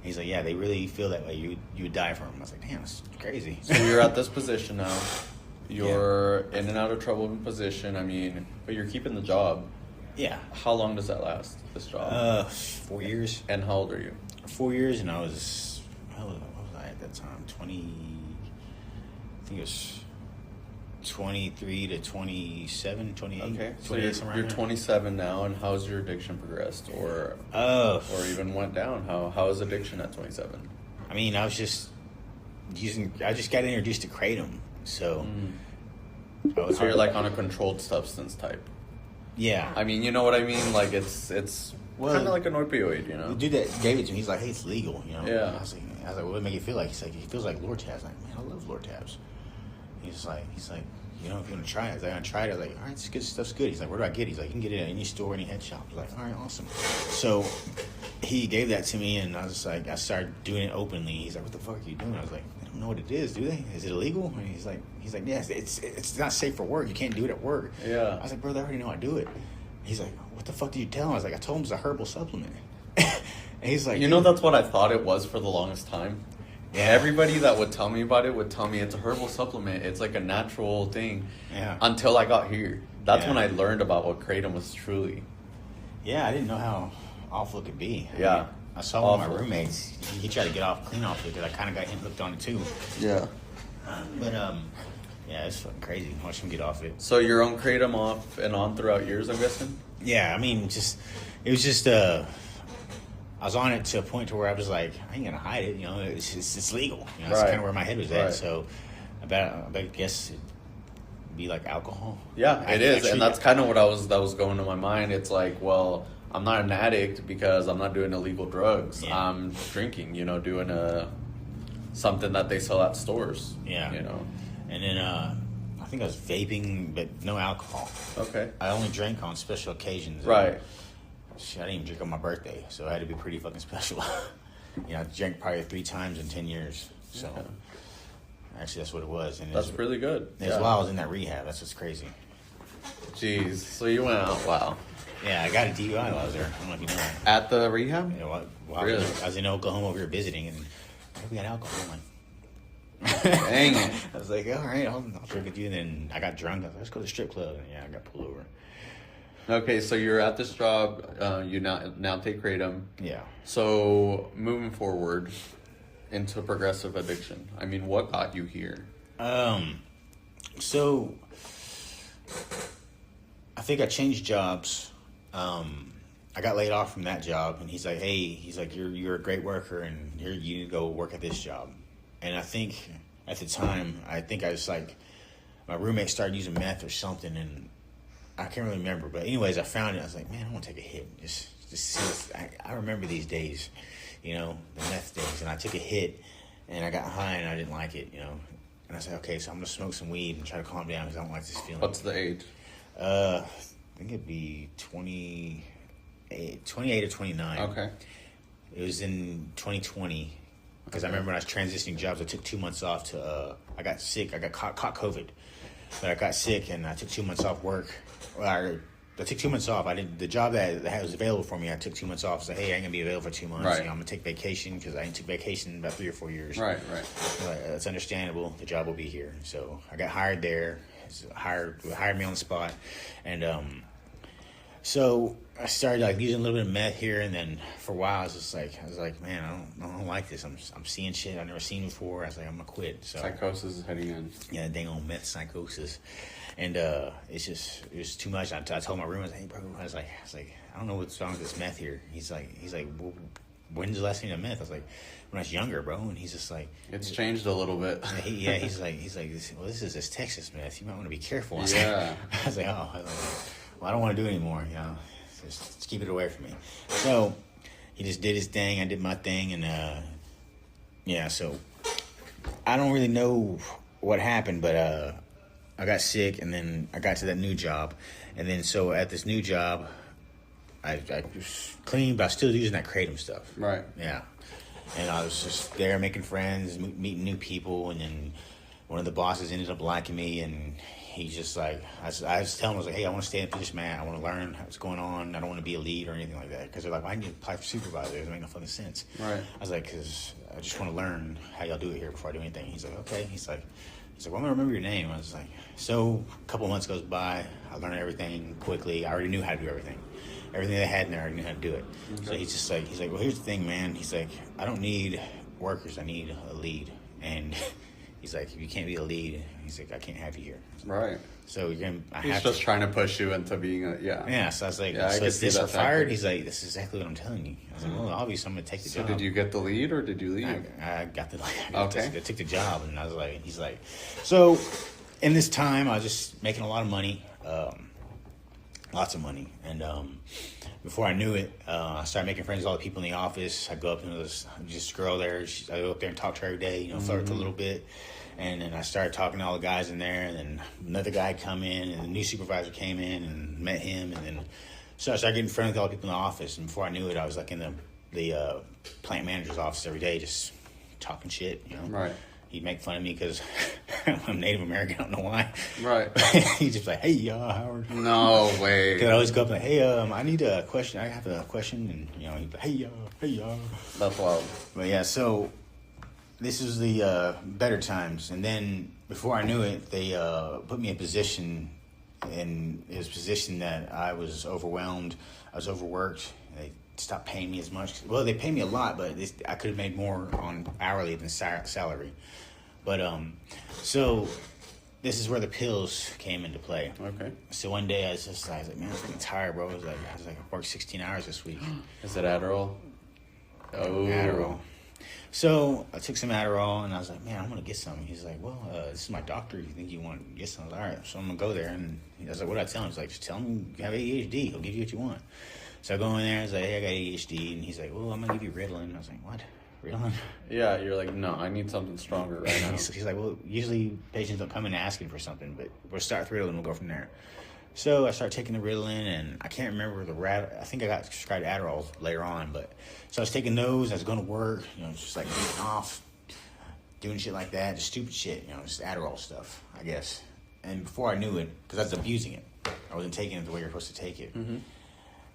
Speaker 2: He's like, yeah, they really feel that way. You would die for them. I was like, damn, that's crazy.
Speaker 1: So you're at this position now. You're in and out of trouble position. I mean, but you're keeping the job.
Speaker 2: Yeah.
Speaker 1: How long does that last, this job?
Speaker 2: 4 years.
Speaker 1: And how old are you?
Speaker 2: 4 years, and I was, what was I at that time? 20, I think it was 23 to 27, 28.
Speaker 1: Okay, so
Speaker 2: 28,
Speaker 1: you're 27 now, and how's your addiction progressed, or even went down? How is addiction at 27?
Speaker 2: I mean, I just got introduced to kratom, so.
Speaker 1: So you're like on a controlled substance type.
Speaker 2: Yeah.
Speaker 1: I mean, you know what I mean? Like it's kind of like an opioid, you know?
Speaker 2: The dude that gave it to me, he's like, hey, it's legal, you know?
Speaker 1: Yeah.
Speaker 2: I was like, what would it make it feel like? He's like, it feels like Lortabs. I'm like, man, I love Lortabs. He's like, you know, if you want to try it, I was like, I tried it. I was like, all right, it's good, stuff's good. He's like, where do I get it? He's like, you can get it at any store, any head shop. I was like, all right, awesome. So he gave that to me, and I was like, I started doing it openly. He's like, what the fuck are you doing? I was like, I don't know what it is, do they? Is it illegal? And he's like, yes, it's not safe for work. You can't do it at work.
Speaker 1: Yeah.
Speaker 2: I was like, brother, I already know I do it. He's like, what the fuck did you tell him? I was like, I told him it's a herbal supplement. And he's like,
Speaker 1: you know, that's what I thought it was for the longest time.
Speaker 2: Yeah.
Speaker 1: Everybody that would tell me about it would tell me it's a herbal supplement. It's like a natural thing.
Speaker 2: Yeah.
Speaker 1: Until I got here. That's
Speaker 2: Yeah.
Speaker 1: when I learned about what kratom was truly.
Speaker 2: Yeah, I didn't know how awful it could be.
Speaker 1: Yeah.
Speaker 2: I saw one of my roommates. He tried to clean off it, because I kind of got him hooked on it too.
Speaker 1: Yeah.
Speaker 2: But yeah, it's fucking crazy. Watch him get off it.
Speaker 1: So you're on kratom off and on throughout years, I'm guessing?
Speaker 2: Yeah, I mean, it was just I was on it to a point to where I was like, I ain't gonna hide it, you know. It's legal. You know, that's kind of where my head was at.
Speaker 1: Right.
Speaker 2: So I guess it'd be like alcohol.
Speaker 1: Yeah, it is,
Speaker 2: actually,
Speaker 1: and that's kind of that was going to my mind. It's like, well, I'm not an addict because I'm not doing illegal drugs.
Speaker 2: Yeah.
Speaker 1: I'm drinking, you know, doing something that they sell at stores.
Speaker 2: Yeah.
Speaker 1: You know.
Speaker 2: And then I think I was vaping, but no alcohol.
Speaker 1: Okay.
Speaker 2: I only drank on special occasions.
Speaker 1: Right.
Speaker 2: Shit, I didn't even drink on my birthday, so it had to be pretty fucking special. You know, I drank probably 3 times in 10 years. So
Speaker 1: Okay.
Speaker 2: actually, that's what it was. And
Speaker 1: That's really good.
Speaker 2: That's while I was in that rehab. That's what's crazy.
Speaker 1: Jeez. So you went out. Wow.
Speaker 2: Yeah, I got a DUI while I was there. I don't know if you know that.
Speaker 1: At the rehab?
Speaker 2: You know, while
Speaker 1: Really?
Speaker 2: I was in Oklahoma over here visiting, and we got alcohol. I'm like,
Speaker 1: Dang it.
Speaker 2: I was like, all right, I'll drink with you. And then I got drunk. I was like, let's go to the strip club. And yeah, I got pulled over.
Speaker 1: Okay, so you're at this job. You now take kratom.
Speaker 2: Yeah.
Speaker 1: So moving forward into progressive addiction. I mean, what got you here?
Speaker 2: So I think I changed jobs. I got laid off from that job, and he's like, hey, you're a great worker, and you need to go work at this job. And I think at the time, I was like, my roommate started using meth or something, and I can't really remember. But anyways, I found it. I was like, man, I want to take a hit. I remember these days, you know, the meth days. And I took a hit, and I got high, and I didn't like it, you know. And I said, okay, so I'm going to smoke some weed and try to calm down because I don't like this feeling.
Speaker 1: What's the age?
Speaker 2: I think it'd be 28 or 29.
Speaker 1: Okay.
Speaker 2: It was in 2020. Because I remember when I was transitioning jobs, I took 2 months off to, I got sick. I got caught COVID. But I got sick, and I took 2 months off work. Well, I took 2 months off. The job that was available for me, I took 2 months off. So, hey, I ain't going to be available for 2 months.
Speaker 1: Right.
Speaker 2: You know, I'm going to take vacation because I ain't took vacation in about 3 or 4 years.
Speaker 1: Right.
Speaker 2: That's understandable. The job will be here. So I got hired there. Hired me on the spot. And so I started like using a little bit of meth here, and then for a while I was like, man, I don't like this. I'm seeing shit I've never seen before. I was like, I'm gonna quit. So
Speaker 1: Psychosis is heading in.
Speaker 2: yeah, dang old meth psychosis, and it was too much. I told my roommate, hey bro, I was like, I don't know what's wrong with this meth here. He's like, well, when's the last time you had meth? I was like, when I was younger, bro. And he's just like,
Speaker 1: It's changed a little bit.
Speaker 2: he's like, well, this is this Texas meth. You might want to be careful. I was
Speaker 1: Yeah.
Speaker 2: like, I was like, oh, well, I don't want to do it anymore. You know, just keep it away from me. So he just did his thing. I did my thing, and yeah. So I don't really know what happened, but I got sick, and then I got to that new job, and then so at this new job, I was clean, but I was still using that kratom stuff.
Speaker 1: Right.
Speaker 2: Yeah. And I was just there making friends, meeting new people, and then one of the bosses ended up liking me, and he just like, I was telling him, I was like, hey, I want to stay in this, man. I want to learn what's going on. I don't want to be a lead or anything like that. Because they're like, well, I need to apply for supervisor. It doesn't make no fucking sense.
Speaker 1: Right.
Speaker 2: I was like, because I just want to learn how y'all do it here before I do anything. He's like, okay. He's like, well, I'm going to remember your name. I was like, so a couple months goes by. I learned everything quickly. I already knew how to do everything. Everything they had in there, I already knew how to do it. Okay. So he's like, well, here's the thing, man. He's like, I don't need workers. I need a lead. And he's like, if you can't be a lead, he's like, I can't have you here.
Speaker 1: Right.
Speaker 2: So you're gonna.
Speaker 1: He's just trying to push you into being a
Speaker 2: Yeah. So I was like,
Speaker 1: yeah,
Speaker 2: so is this fired? He's like, this is exactly what I'm telling you. I was like, well, obviously I'm gonna take the job.
Speaker 1: So did you get the lead or did you leave?
Speaker 2: I got the.
Speaker 1: Okay.
Speaker 2: I took the job, and I was like, he's like, so in this time I was just making a lot of money, lots of money, and before I knew it, I started making friends with all the people in the office. I go up to this girl there. I go up there and talk to her every day, flirt a little bit. And then I started talking to all the guys in there, and then another guy come in, and the new supervisor came in and met him, and then so I started getting friends with all the people in the office. And before I knew it, I was like in the plant manager's office every day, just talking shit.
Speaker 1: Right.
Speaker 2: He'd make fun of me because I'm Native American. I don't know why.
Speaker 1: Right.
Speaker 2: He's just like, hey, Howard.
Speaker 1: No way.
Speaker 2: Because I always go up and like, hey, I need a question. I have a question, and he'd be like, hey,
Speaker 1: That's wild.
Speaker 2: But yeah, so. This was the better times, and then before I knew it, they put me in a position, and it was a position that I was overwhelmed, I was overworked. They stopped paying me as much. Well, they pay me a lot, but I could have made more on hourly than salary. But so this is where the pills came into play.
Speaker 1: Okay.
Speaker 2: So one day I was like, man, I'm fucking tired, bro. I was like, I worked 16 hours this week.
Speaker 1: Is it Adderall? Oh.
Speaker 2: Adderall. So I took some Adderall, and I was like, man, I'm going to get some. He's like, well, this is my doctor. You think you want to get some? I was like, all right. So I'm going to go there. And I was like, what do I tell him? He's like, just tell him you have ADHD. He'll give you what you want. So I go in there. I was like, hey, I got ADHD. And he's like, well, I'm going to give you Ritalin. I was like, what? Ritalin?
Speaker 1: Yeah, you're like, no, I need something stronger right now.
Speaker 2: He's like, well, usually patients don't come in asking for something, but we'll start with Ritalin. We'll go from there. So I started taking the Ritalin, and I can't remember I think I got prescribed Adderall later on, but so I was taking those. I was going to work, just like getting off, doing shit like that, just stupid shit, just Adderall stuff, I guess. And before I knew it, because I was abusing it, I wasn't taking it the way you're supposed to take it. Mm-hmm.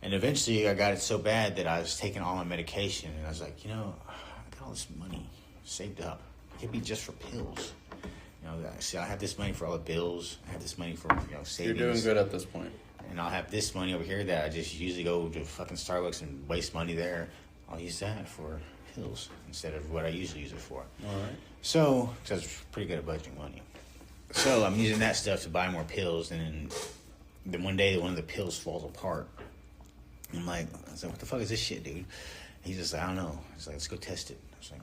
Speaker 2: And eventually, I got it so bad that I was taking all my medication, and I was like, I got all this money saved up. It could be just for pills. See, I have this money for all the bills. I have this money for, savings.
Speaker 1: You're doing good at this point.
Speaker 2: And I'll have this money over here that I just usually go to fucking Starbucks and waste money there. I'll use that for pills instead of what I usually use it for.
Speaker 1: All right.
Speaker 2: So, because I was pretty good at budgeting money. So I'm using that stuff to buy more pills, and then one day one of the pills falls apart. And I was like, what the fuck is this shit, dude? And he's just like, I don't know. He's like, let's go test it. I was like,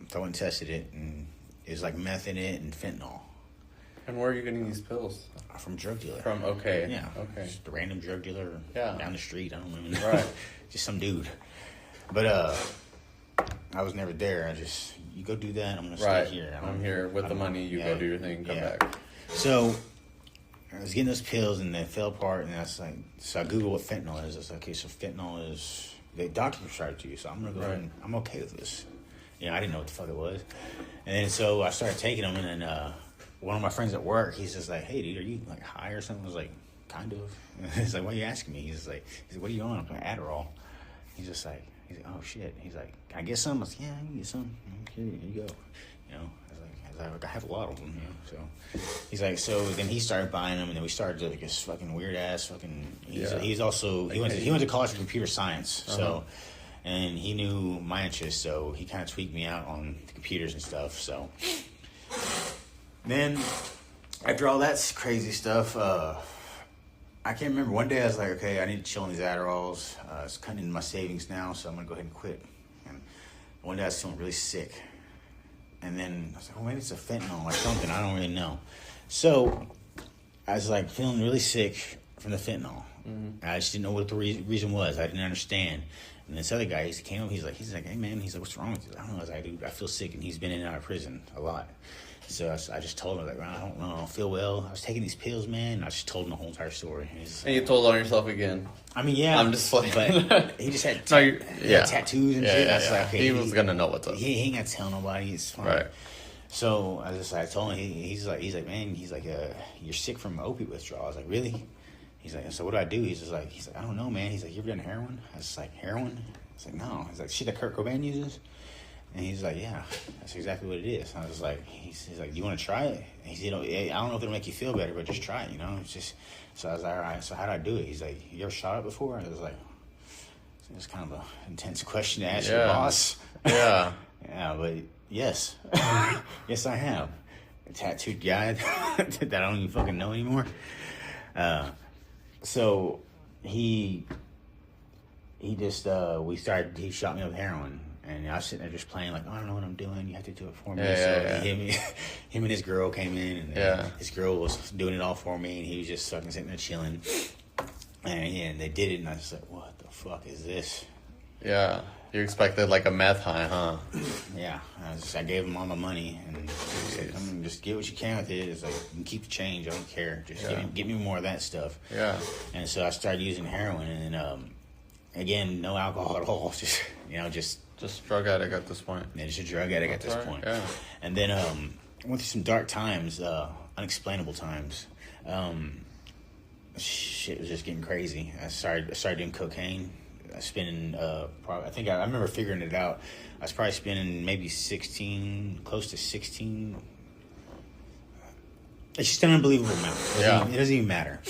Speaker 2: so I went and tested it, and it was like meth in it and fentanyl.
Speaker 1: And where are you getting these pills?
Speaker 2: From drug dealer.
Speaker 1: Okay.
Speaker 2: Yeah.
Speaker 1: Okay.
Speaker 2: Just a random drug dealer down the street. I don't even know.
Speaker 1: Right.
Speaker 2: Just some dude. But I was never there. You go do that. I'm going to stay here.
Speaker 1: I'm here with the money. You go do your thing, come back.
Speaker 2: So I was getting those pills, and they fell apart, and I was like, so I Googled what fentanyl is. I was like, okay, so fentanyl is, the doctor prescribed it to you, so I'm going to go ahead and I'm okay with this. I didn't know what the fuck it was. And then so I started taking them, and then one of my friends at work, he's just like, hey, dude, are you like high or something? I was like, kind of. And he's like, why are you asking me? He's like, what are you on? I'm like, Adderall. He's like, oh shit. He's like, can I get some? I was like, yeah, I can get some. Here you go. I was like, I have a lot of them. So he's like, so then he started buying them, and then we started like this fucking weird ass fucking. He's also he went to college for computer science. So. And he knew my interests, so he kind of tweaked me out on the computers and stuff. So then, after all that crazy stuff, I can't remember. One day I was like, okay, I need to chill on these Adderalls. It's cutting into my savings now, so I'm going to go ahead and quit. And one day I was feeling really sick. And then I was like, oh, maybe it's a fentanyl or something. I don't really know. So I was like feeling really sick from the fentanyl. Mm-hmm. I just didn't know what the reason was. I didn't understand. And this other guy, he came up, he's like, hey man, he's like, what's wrong with you? I don't know. I was like, dude, I feel sick, and he's been in and out of prison a lot. So I just told him, like, I don't know, I don't feel well. I was taking these pills, man. And I just told him the whole entire story.
Speaker 1: And you told on yourself again.
Speaker 2: I mean, yeah.
Speaker 1: I'm just like,
Speaker 2: but he just had, tattoos and shit. I was like, okay,
Speaker 1: he was gonna know what's up.
Speaker 2: He ain't gonna tell nobody. It's fine.
Speaker 1: Right.
Speaker 2: So I told him, he's like, man, you're sick from opiate withdrawal. I was like, really? He's like, so what do I do? He's like, I don't know, man. He's like, you ever done heroin? I was like, heroin? I was like, no. He's like, shit that Kurt Cobain uses? And he's like, yeah, that's exactly what it is. I was like, he's like, do you want to try it? And he's, I don't know if it'll make you feel better, but just try it, It's just, so I was like, all right, so how do I do it? He's like, you ever shot it before? I was like, it's kind of an intense question to ask your boss.
Speaker 1: Yeah.
Speaker 2: Yeah, but yes. Yes, I have. A tattooed guy that I don't even fucking know anymore. So he just, he shot me with heroin. And I was sitting there just playing, like, I don't know what I'm doing. You have to do it for me. Him and his girl came in, and his girl was doing it all for me, and he was just fucking sitting there chilling. And they did it, and I was like, what the fuck is this?
Speaker 1: Yeah. You expected like a meth high, huh?
Speaker 2: Yeah. I gave him all my money, and said, just get what you can with it. It's like, you can keep the change. I don't care. Just give me more of that stuff.
Speaker 1: Yeah.
Speaker 2: And so I started using heroin, and then, again, no alcohol at all. Just
Speaker 1: drug addict at this point.
Speaker 2: Yeah, just a drug addict at this point.
Speaker 1: Yeah.
Speaker 2: And then went through some dark times, unexplainable times. Shit was just getting crazy. I started doing cocaine. I was spending, I remember figuring it out. I was probably spending maybe close to 16. It's just an unbelievable amount. It doesn't even matter.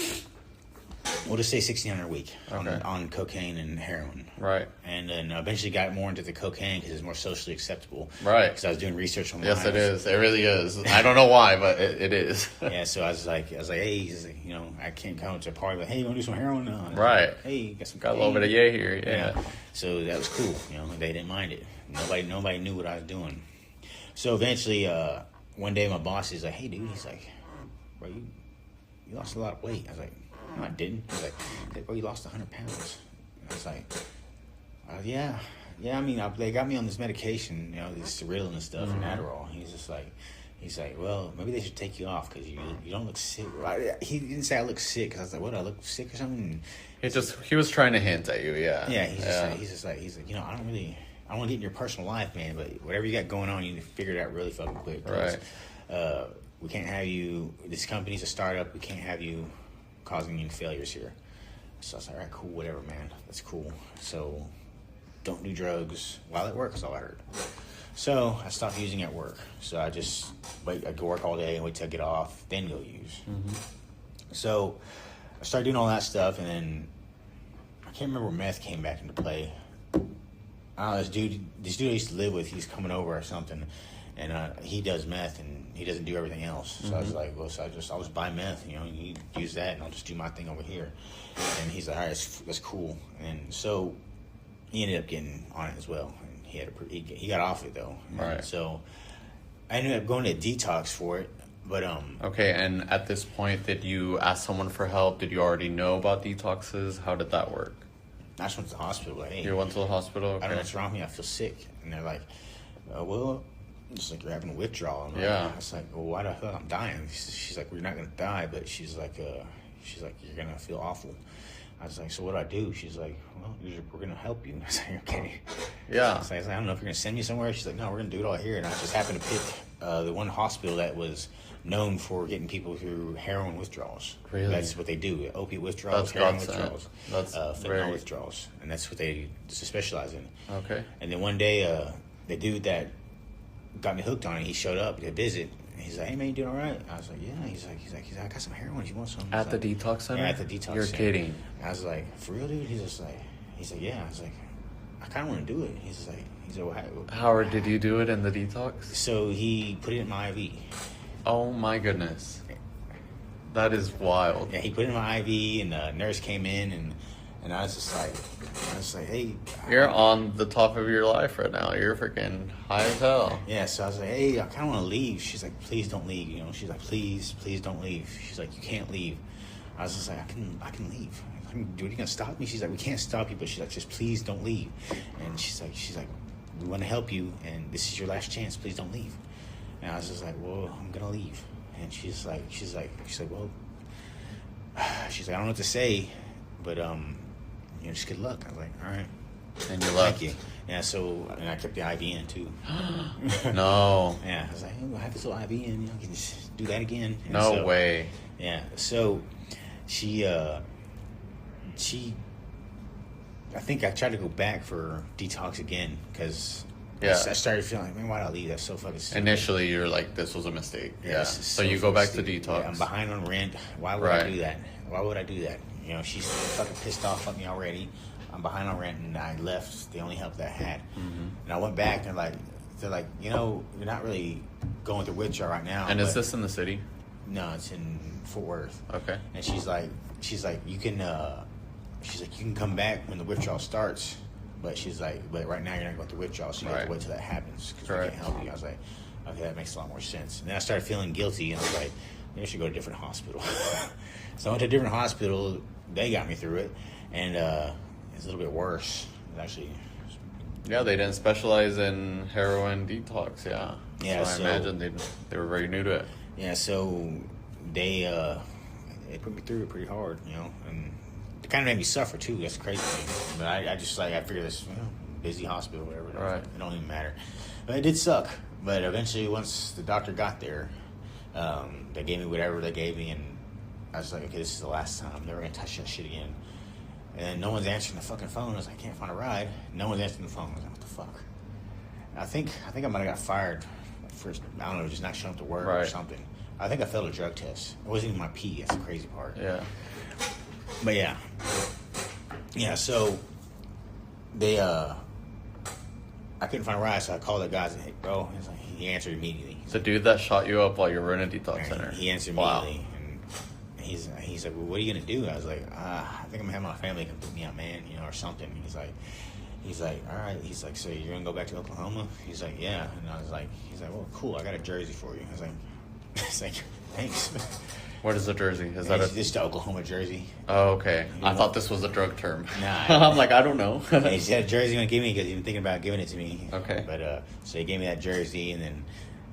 Speaker 2: We'll just say $1,600 a week on cocaine and heroin.
Speaker 1: Right.
Speaker 2: And then eventually got more into the cocaine because it's more socially acceptable.
Speaker 1: Right.
Speaker 2: Because I was doing research online.
Speaker 1: Yes, it is. It really is. I don't know why, but it is.
Speaker 2: Yeah, so I was like, hey, I can't come to a party, but hey, you want to do some heroin?
Speaker 1: Right.
Speaker 2: Hey, got
Speaker 1: a little bit of yay here. Yeah.
Speaker 2: So that was cool. They didn't mind it. Nobody knew what I was doing. So eventually, one day my boss is like, hey, dude, he's like, bro, you lost a lot of weight. I was like, no, I didn't. He's like, bro, you lost 100 pounds. I was like, yeah. I mean, they got me on this medication, this Ritalin and stuff, and Adderall. He's like, well, maybe they should take you off because you don't look sick. He didn't say I look sick. Cause I was like, what? I look sick or something?
Speaker 1: He was trying to hint at you, yeah.
Speaker 2: Yeah. He's like, I don't want to get in your personal life, man. But whatever you got going on, you need to figure it out really fucking quick.
Speaker 1: Right.
Speaker 2: We can't have you. This company's a startup. We can't have you causing any failures here. So I was like, all right, cool, whatever, man. That's cool. So don't do drugs while at work is all I heard. So I stopped using at work. So I just I go work all day and wait till I get off, then go use. Mm-hmm. So I started doing all that stuff, and then I can't remember where meth came back into play. I don't know, this dude I used to live with, he's coming over or something, and he does meth, and he doesn't do everything else. So I was like, well, I'll just buy meth, you use that, and I'll just do my thing over here. And he's like, all right, that's cool. And so he ended up getting on it as well. And he got off it though.
Speaker 1: Right.
Speaker 2: And so I ended up going to detox for it. But
Speaker 1: okay, and at this point, did you ask someone for help? Did you already know about detoxes? How did that work?
Speaker 2: I just went to the hospital. Like, hey,
Speaker 1: you went to the hospital? Okay.
Speaker 2: I don't know what's wrong with me. I feel sick. And they're like, well, it's like you're having a withdrawal. And I was like, well, why do I feel like I'm dying? She's like, well, you're not going to die, but she's like, you're going to feel awful. I was like, so what do I do? She's like, well, we're going to help you. I was like, okay.
Speaker 1: Yeah.
Speaker 2: I was like, I don't know if you're going to send me somewhere. She's like, no, we're going to do it all here. And I just happened to pick the one hospital that was known for getting people through heroin withdrawals.
Speaker 1: Really?
Speaker 2: That's what they do. Opiate withdrawals, heroin withdrawals, fentanyl withdrawals. And that's what they specialize in.
Speaker 1: Okay.
Speaker 2: And then one day, the dude that got me hooked on it, he showed up to visit. He's like, hey, man, you doing all right? I was like, yeah. He's like, I got some heroin. You want some?
Speaker 1: At the detox center?
Speaker 2: Yeah, at the detox
Speaker 1: You're
Speaker 2: center.
Speaker 1: kidding.
Speaker 2: I was like, for real, dude? He's like, yeah. I was like, I kind of want to do it. He's like, well,
Speaker 1: how did you do it in the detox?
Speaker 2: So he put it in my IV.
Speaker 1: Oh my goodness. That is wild.
Speaker 2: Yeah, he put it in my IV, and the nurse came in, and I was just like, hey.
Speaker 1: You're on the top of your life right now. You're freaking high as hell.
Speaker 2: Yeah, so I was like, hey, I kind of want to leave. She's like, please don't leave. She's like, please don't leave. She's like, you can't leave. I was just like, I can leave. dude, are you gonna stop me? She's like, we can't stop you, but she's like, just please don't leave. And she's like, we want to help you, and this is your last chance. Please don't leave. And I was just like, well, I'm gonna leave. And she's like, well, she's like, I don't know what to say, but just good luck. I was like, all right.
Speaker 1: And you left.
Speaker 2: Thank you. Yeah, so, and I kept the IV in, too.
Speaker 1: No.
Speaker 2: Yeah, I was like, I have this little IV in, I can just do that again. And
Speaker 1: no way.
Speaker 2: Yeah, so she, I think I tried to go back for detox again, because I started feeling like, man, why'd I leave? That's so fucking stupid.
Speaker 1: Initially, you're like, this was a mistake. Yeah. So you
Speaker 2: so
Speaker 1: go back
Speaker 2: stupid.
Speaker 1: to detox.
Speaker 2: Yeah, I'm behind on rent. Why would I do that? Why would I do that? She's fucking pissed off at me already. I'm behind on rent, and I left the only help that I had. Mm-hmm. And I went back, and they're like, you're not really going through withdrawal right now.
Speaker 1: And is this in the city?
Speaker 2: No, it's in Fort Worth.
Speaker 1: Okay.
Speaker 2: And she's like, you can come back when the withdrawal starts, but but right now you're not going through withdrawal, so you have to wait till that happens because we can't help you. I was like, okay, that makes a lot more sense. And then I started feeling guilty, and I was like, maybe I should go to a different hospital. So I went to a different hospital. They got me through it, and it's a little bit worse. Actually.
Speaker 1: Yeah, they didn't specialize in heroin detox. Yeah.
Speaker 2: Yeah.
Speaker 1: So I imagine they were very new to it.
Speaker 2: Yeah. So they put me through it pretty hard, and it kind of made me suffer too. That's crazy. But I just I figured this busy hospital, whatever.
Speaker 1: Right.
Speaker 2: It don't even matter. But it did suck. But eventually, once the doctor got there, they gave me whatever they gave me, and I was like, okay, this is the last time. I'm never gonna touch that shit again. And no one's answering the fucking phone. I was like, I can't find a ride. No one's answering the phone. I was like, what the fuck? I think I might have got fired for, I don't know, just not showing up to work or something. I think I failed a drug test. It wasn't even my pee. That's the crazy part.
Speaker 1: Yeah.
Speaker 2: But yeah. So they I couldn't find a ride, so I called the guy and said, hey, bro. He answered immediately.
Speaker 1: The dude that shot you up while you were in a detox center.
Speaker 2: He answered immediately. He's like, well, what are you gonna do? I was like, I think I'm gonna have my family come pick me up, man, or something. He's like, all right. He's like, so you're gonna go back to Oklahoma? He's like, yeah. And I was like, well, cool. I got a jersey for you. I was like, thanks.
Speaker 1: What is a jersey? Is that
Speaker 2: just the Oklahoma jersey?
Speaker 1: Oh, okay. I thought this was a drug term.
Speaker 2: Nah.
Speaker 1: I'm like, I don't know.
Speaker 2: He said a jersey gonna give me because he's been thinking about giving it to me.
Speaker 1: Okay.
Speaker 2: But so he gave me that jersey, and then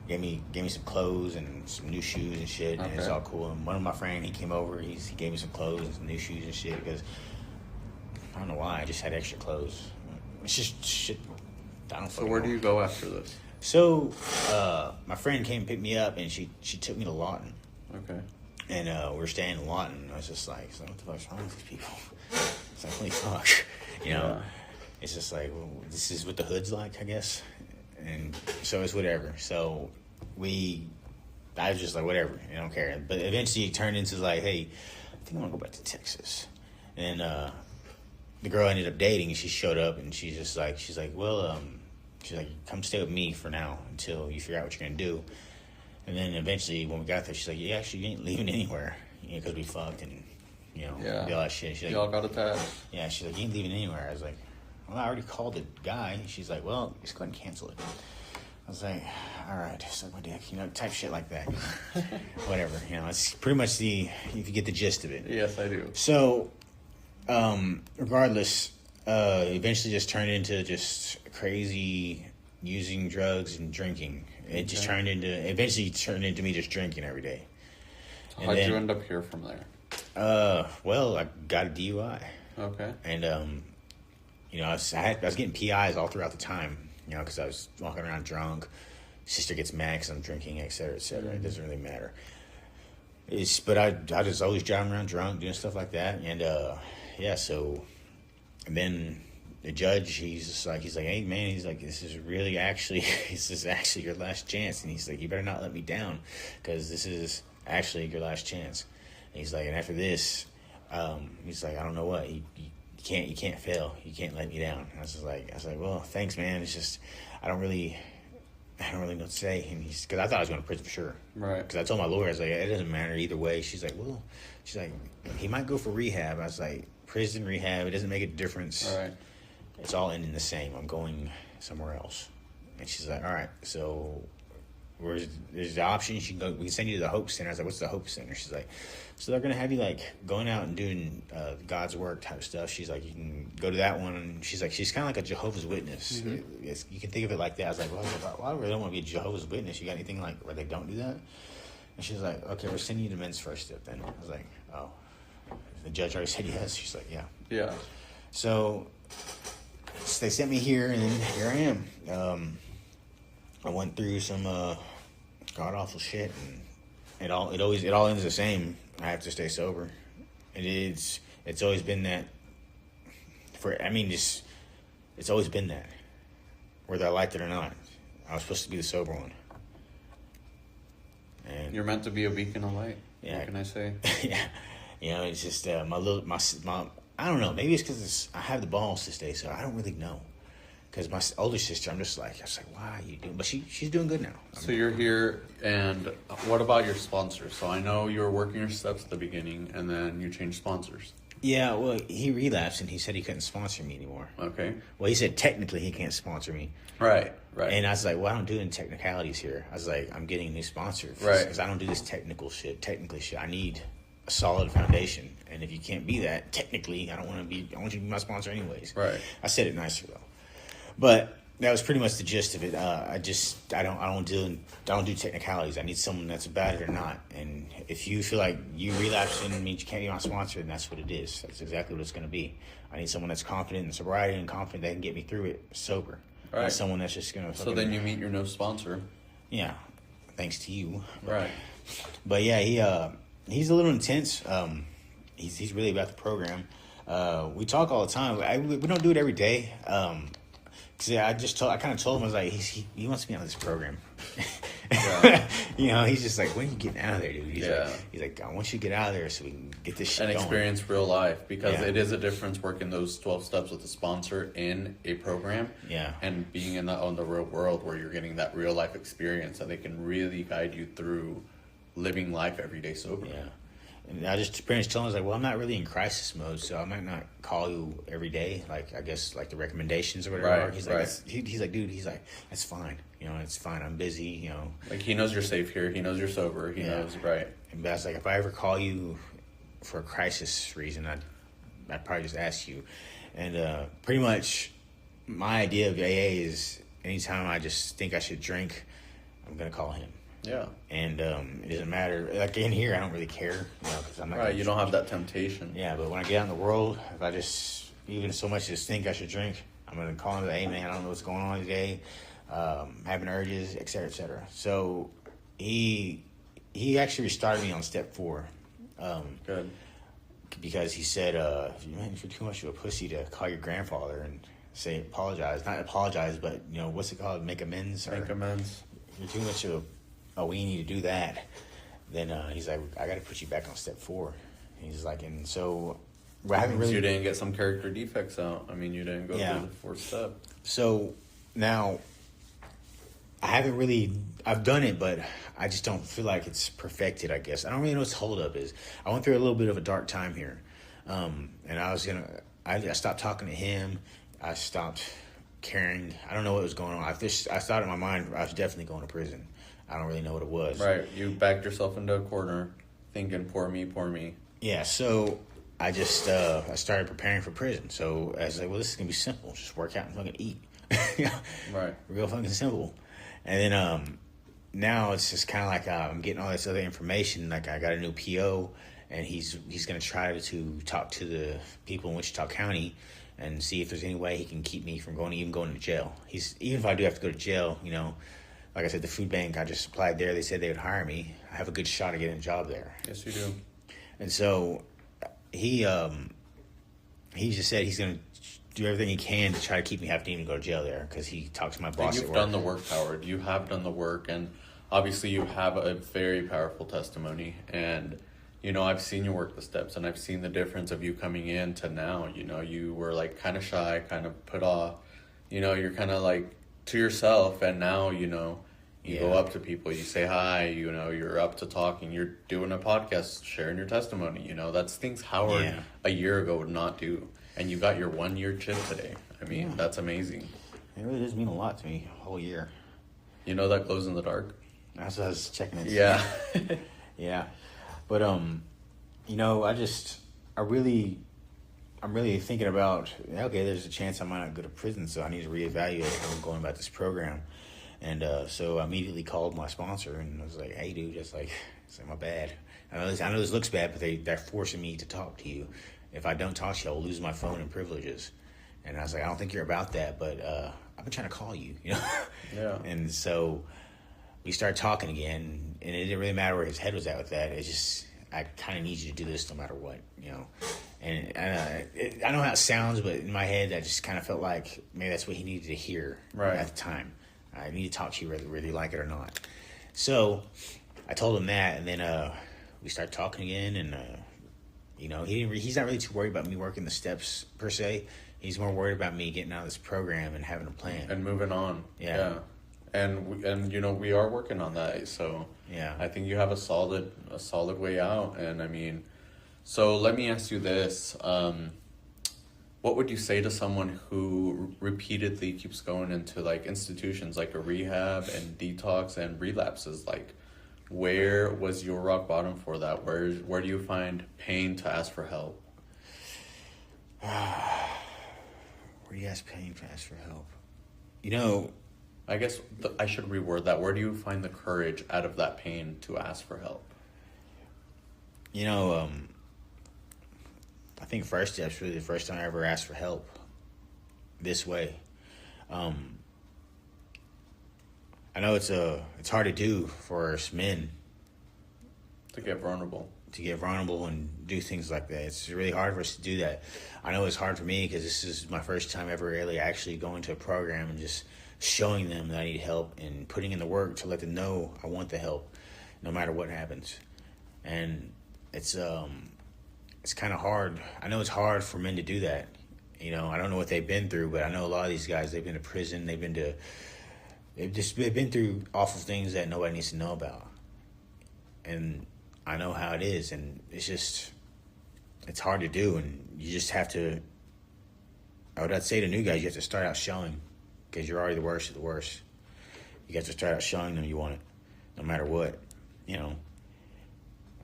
Speaker 2: gave me some clothes and some new shoes and shit, and it's all cool. And one of my friends, he came over, he gave me some clothes and some new shoes and shit, because I don't know why, I just had extra clothes. It's just shit. I don't.
Speaker 1: So where do you go after this?
Speaker 2: So my friend came and picked me up, and she took me to Lawton.
Speaker 1: Okay.
Speaker 2: And we were staying in Lawton. I was just like, what the fuck's wrong with these people? It's like, holy fuck, Yeah. It's just like, well, this is what the hood's like, I guess. And so it's whatever. So I was just like, whatever, I don't care. But eventually it turned into like, hey, I think I want to go back to Texas. And the girl I ended up dating, she showed up, and she's like, well, come stay with me for now until you figure out what you're going to do. And then eventually when we got there, she's like, yeah, actually, you ain't leaving anywhere, because we fucked and, did all that shit. She's like,
Speaker 1: y'all got attached.
Speaker 2: Yeah, she's like, you ain't leaving anywhere. I was like, well, I already called the guy. She's like, well, just go ahead and cancel it. I was like, all right, suck my dick, type shit like that. Whatever, it's pretty much if you get the gist of it.
Speaker 1: Yes, I do.
Speaker 2: So, regardless, eventually just turned into just crazy using drugs and drinking. It just eventually turned into me just drinking every day.
Speaker 1: So how'd you end up here from there?
Speaker 2: Well, I got a DUI.
Speaker 1: Okay.
Speaker 2: And, I was getting PIs all throughout the time, because I was walking around drunk. Sister gets mad because I'm drinking, et cetera, et cetera. It doesn't really matter. But I just always driving around drunk, doing stuff like that. And, and then the judge, he's like, hey, man, this is actually your last chance. And he's like, you better not let me down, because this is actually your last chance. And he's like, and after this, he's like, I don't know what, you can't fail. You can't let me down. And I was like, well, thanks, man. It's just, I don't really know what to say. And because I thought I was going to prison for sure. Right. Because I told my lawyer, I was like, it doesn't matter either way. She's like, he might go for rehab. I was like, prison, rehab, it doesn't make a difference. All right. It's all ending the same. I'm going somewhere else. And she's like, all right. So Whereas there's the option, we can send you to the Hope Center. I was like, what's the Hope Center? She's like, so they're going to have you like going out and doing God's work type stuff. She's like, you can go to that one. And she's like, she's kind of like a Jehovah's Witness. Mm-hmm. You can think of it like that. I was like, well, I really don't want to be a Jehovah's Witness. You got anything like where they don't do that? And she's like, okay, we're sending you to men's first step then. I was like, oh. The judge already said yes. She's like, yeah.
Speaker 1: Yeah.
Speaker 2: So they sent me here, and then here I am. I went through some god awful shit, and it all ends the same. I have to stay sober. It's always been that. It's always been that, whether I liked it or not. I was supposed to be the sober one. And
Speaker 1: you're meant to be a beacon of light.
Speaker 2: Yeah.
Speaker 1: What can I say?
Speaker 2: Yeah. You know, it's just my I don't know. Maybe it's because I have the balls to stay sober. I don't really know. Because my older sister, I was like, why are you doing? But she's doing good now.
Speaker 1: So you're here, and what about your sponsors? So I know you were working your steps at the beginning, and then you changed sponsors.
Speaker 2: Yeah, well, he relapsed, and he said he couldn't sponsor me anymore.
Speaker 1: Okay.
Speaker 2: Well, he said technically he can't sponsor me.
Speaker 1: Right.
Speaker 2: And I was like, well, I don't do any technicalities here. I was like, I'm getting a new sponsor.
Speaker 1: Right.
Speaker 2: Because I don't do this technical shit. I need a solid foundation. And if you can't be that, technically, I want you to be my sponsor anyways.
Speaker 1: Right.
Speaker 2: I said it nicer, though. But that was pretty much the gist of it. I don't do technicalities. I need someone that's about it or not. And if you feel like you relapsing means you can't be my sponsor, then that's what it is. That's exactly what it's going to be. I need someone that's confident in sobriety and confident that can get me through it sober.
Speaker 1: Right.
Speaker 2: Not someone that's just going to.
Speaker 1: So then you meet your no sponsor.
Speaker 2: Yeah, thanks to you.
Speaker 1: Right.
Speaker 2: But yeah, he's a little intense. He's really about the program. We talk all the time. We don't do it every day. Cause I kind of told him, I was like, he wants me on this program. Yeah. You know, he's just like, when are you getting out of there, dude? He's like, I want you to get out of there so we can get this shit
Speaker 1: and
Speaker 2: going.
Speaker 1: Experience real life, because it is a difference working those 12 steps with a sponsor in a program.
Speaker 2: Yeah.
Speaker 1: And being in the real world where you're getting that real life experience, and they can really guide you through living life every day sober.
Speaker 2: Yeah. And I just pretty much told him, I was like, well, I'm not really in crisis mode, so I might not call you every day, like, I guess, like the recommendations or whatever.
Speaker 1: Right,
Speaker 2: he's like, dude, that's fine. You know, it's fine. I'm busy, you know.
Speaker 1: Like, he knows you're safe here. He knows you're sober. He knows, right.
Speaker 2: But I was like, if I ever call you for a crisis reason, I'd probably just ask you. And pretty much my idea of AA is anytime I just think I should drink, I'm going to call him.
Speaker 1: Yeah.
Speaker 2: And it doesn't matter. Like in here, I don't really care, you know, because I'm not.
Speaker 1: Right, you don't have that temptation.
Speaker 2: Yeah, but when I get out in the world, if I just even so much as think I should drink, I'm gonna call him and say, hey man, I don't know what's going on today, having urges, et cetera, et cetera. So he actually restarted me on step 4.
Speaker 1: Good.
Speaker 2: Because he said, man, if you're too much of a pussy to call your grandfather and say apologize, not apologize, but you know what's it called, make amends.
Speaker 1: Make amends.
Speaker 2: If you're too much of we need to do that, then he's like, I got to put you back on step 4. He's like, and so I haven't really.
Speaker 1: You didn't get some character defects out. I mean, you didn't go through the 4th step.
Speaker 2: So now I've done it, but I just don't feel like it's perfected, I guess. I don't really know what the hold up is. I went through a little bit of a dark time here. And I stopped talking to him. I stopped caring. I don't know what was going on. I thought in my mind I was definitely going to prison. I don't really know what it was.
Speaker 1: Right. You backed yourself into a corner thinking, poor me, poor me.
Speaker 2: Yeah, so I just I started preparing for prison. So I was like, well, this is going to be simple. Just work out and fucking eat.
Speaker 1: Right.
Speaker 2: Real fucking simple. And then now it's just kind of like I'm getting all this other information. Like I got a new PO, and he's going to try to talk to the people in Wichita County and see if there's any way he can keep me from going to jail. Even if I do have to go to jail, you know, like I said, the food bank I just applied there. They said they would hire me. I have a good shot of getting a job there.
Speaker 1: Yes, you do.
Speaker 2: And so he just said he's going to do everything he can to try to keep me having to even go to jail there because he talks to my boss at work.
Speaker 1: You've done the work, Howard. You have done the work, and obviously you have a very powerful testimony. And, you know, I've seen you work the steps, and I've seen the difference of you coming in to now. You know, you were, like, kind of shy, kind of put off. You know, you're kind of, like, to yourself, and now, you know, you go up to people, you say hi, you know, you're up to talking, you're doing a podcast, sharing your testimony, you know, that's things Howard a year ago would not do. And you got your 1-year chip today. I mean, that's amazing.
Speaker 2: It really does mean a lot to me, a whole year.
Speaker 1: You know that glows in the dark?
Speaker 2: That's what I was checking it.
Speaker 1: Yeah.
Speaker 2: Yeah. But I'm really thinking about, okay, there's a chance I might not go to prison, so I need to reevaluate how I'm going about this program. And so I immediately called my sponsor and I was like, hey, dude, it's like my bad. I know this looks bad, but they're forcing me to talk to you. If I don't talk to you, I'll lose my phone and privileges. And I was like, I don't think you're about that, but I've been trying to call you, you know?
Speaker 1: Yeah.
Speaker 2: And so we started talking again, and it didn't really matter where his head was at with that. It's just, I kind of need you to do this no matter what, you know? And I know how it sounds, but in my head, I just kind of felt like maybe that's what he needed to hear at the time. I need to talk to you whether you like it or not. So I told him that, and then we started talking again, and he's not really too worried about me working the steps per se. He's more worried about me getting out of this program and having a plan
Speaker 1: And moving on. Yeah. And we are working on that. So
Speaker 2: yeah,
Speaker 1: I think you have a solid way out. And I mean, so let me ask you this. What would you say to someone who repeatedly keeps going into like institutions like a rehab and detox and relapses? Like, where was your rock bottom for that? Where do you find pain to ask for help?
Speaker 2: Where do you ask pain to ask for help? You know,
Speaker 1: I guess I should reword that. Where do you find the courage out of that pain to ask for help?
Speaker 2: You know, I think first step's really the first time I ever asked for help this way. I know it's hard to do for us men
Speaker 1: To get vulnerable
Speaker 2: and do things like that. It's really hard for us to do that. I know it's hard for me because this is my first time ever really actually going to a program and just showing them that I need help and putting in the work to let them know I want the help no matter what happens. And it's kind of hard. I know it's hard for men to do that. You know, I don't know what they've been through, but I know a lot of these guys, they've been to prison, they've been through awful things that nobody needs to know about. And I know how it is, and it's hard to do, and you just have to, I'd say to new guys, you have to start out showing, because you're already the worst of the worst. You have to start out showing them you want it, no matter what. You know,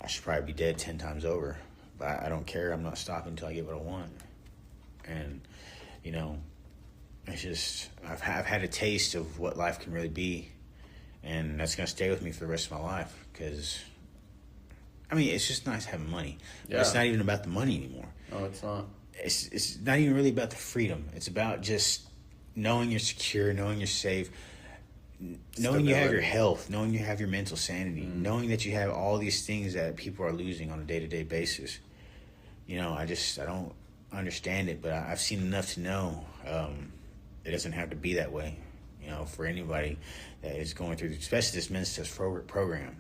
Speaker 2: I should probably be dead 10 times over, but I don't care. I'm not stopping until I get what I want. And, you know, it's just, I've had a taste of what life can really be, and that's going to stay with me for the rest of my life, because I mean, it's just nice having money. Yeah. But it's not even about the money anymore.
Speaker 1: No, it's not.
Speaker 2: It's not even really about the freedom. It's about just knowing you're secure, knowing you're safe, knowing you have your health, knowing you have your mental sanity, knowing that you have all these things that people are losing on a day-to-day basis. You know, I don't understand it, but I've seen enough to know it doesn't have to be that way. You know, for anybody that is going through, especially this men's test program,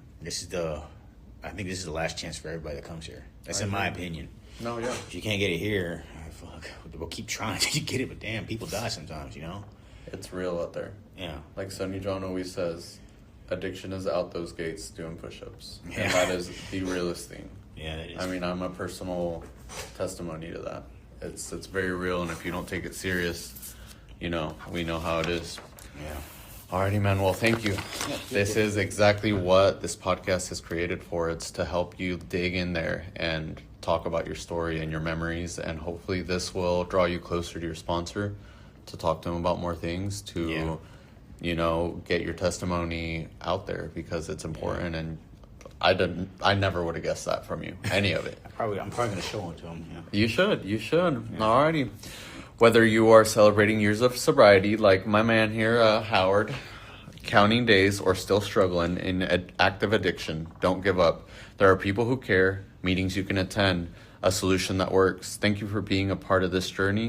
Speaker 2: I think this is the last chance for everybody that comes here. That's in my opinion.
Speaker 1: No, yeah.
Speaker 2: If you can't get it here, fuck, we'll keep trying till you get it, but damn, people die sometimes, you know?
Speaker 1: It's real out there.
Speaker 2: Yeah.
Speaker 1: Like Sonny John always says, addiction is out those gates doing push-ups.
Speaker 2: Yeah.
Speaker 1: And that is the realest thing.
Speaker 2: Yeah, that is.
Speaker 1: I mean, I'm a personal testimony to that. It's very real, and if you don't take it serious, you know, we know how it is.
Speaker 2: Yeah.
Speaker 1: Alrighty, man. Well, thank you. This is exactly what this podcast is created for. It's to help you dig in there and talk about your story and your memories. And hopefully this will draw you closer to your sponsor, to talk to them about more things, to, you know, get your testimony out there, because it's important. And I never would have guessed that from you, any of it.
Speaker 2: I'm probably going to show it to them. Yeah.
Speaker 1: You should. Yeah. Alrighty. Whether you are celebrating years of sobriety, like my man here, Howard, counting days, or still struggling in active addiction, don't give up. There are people who care, meetings you can attend, a solution that works. Thank you for being a part of this journey.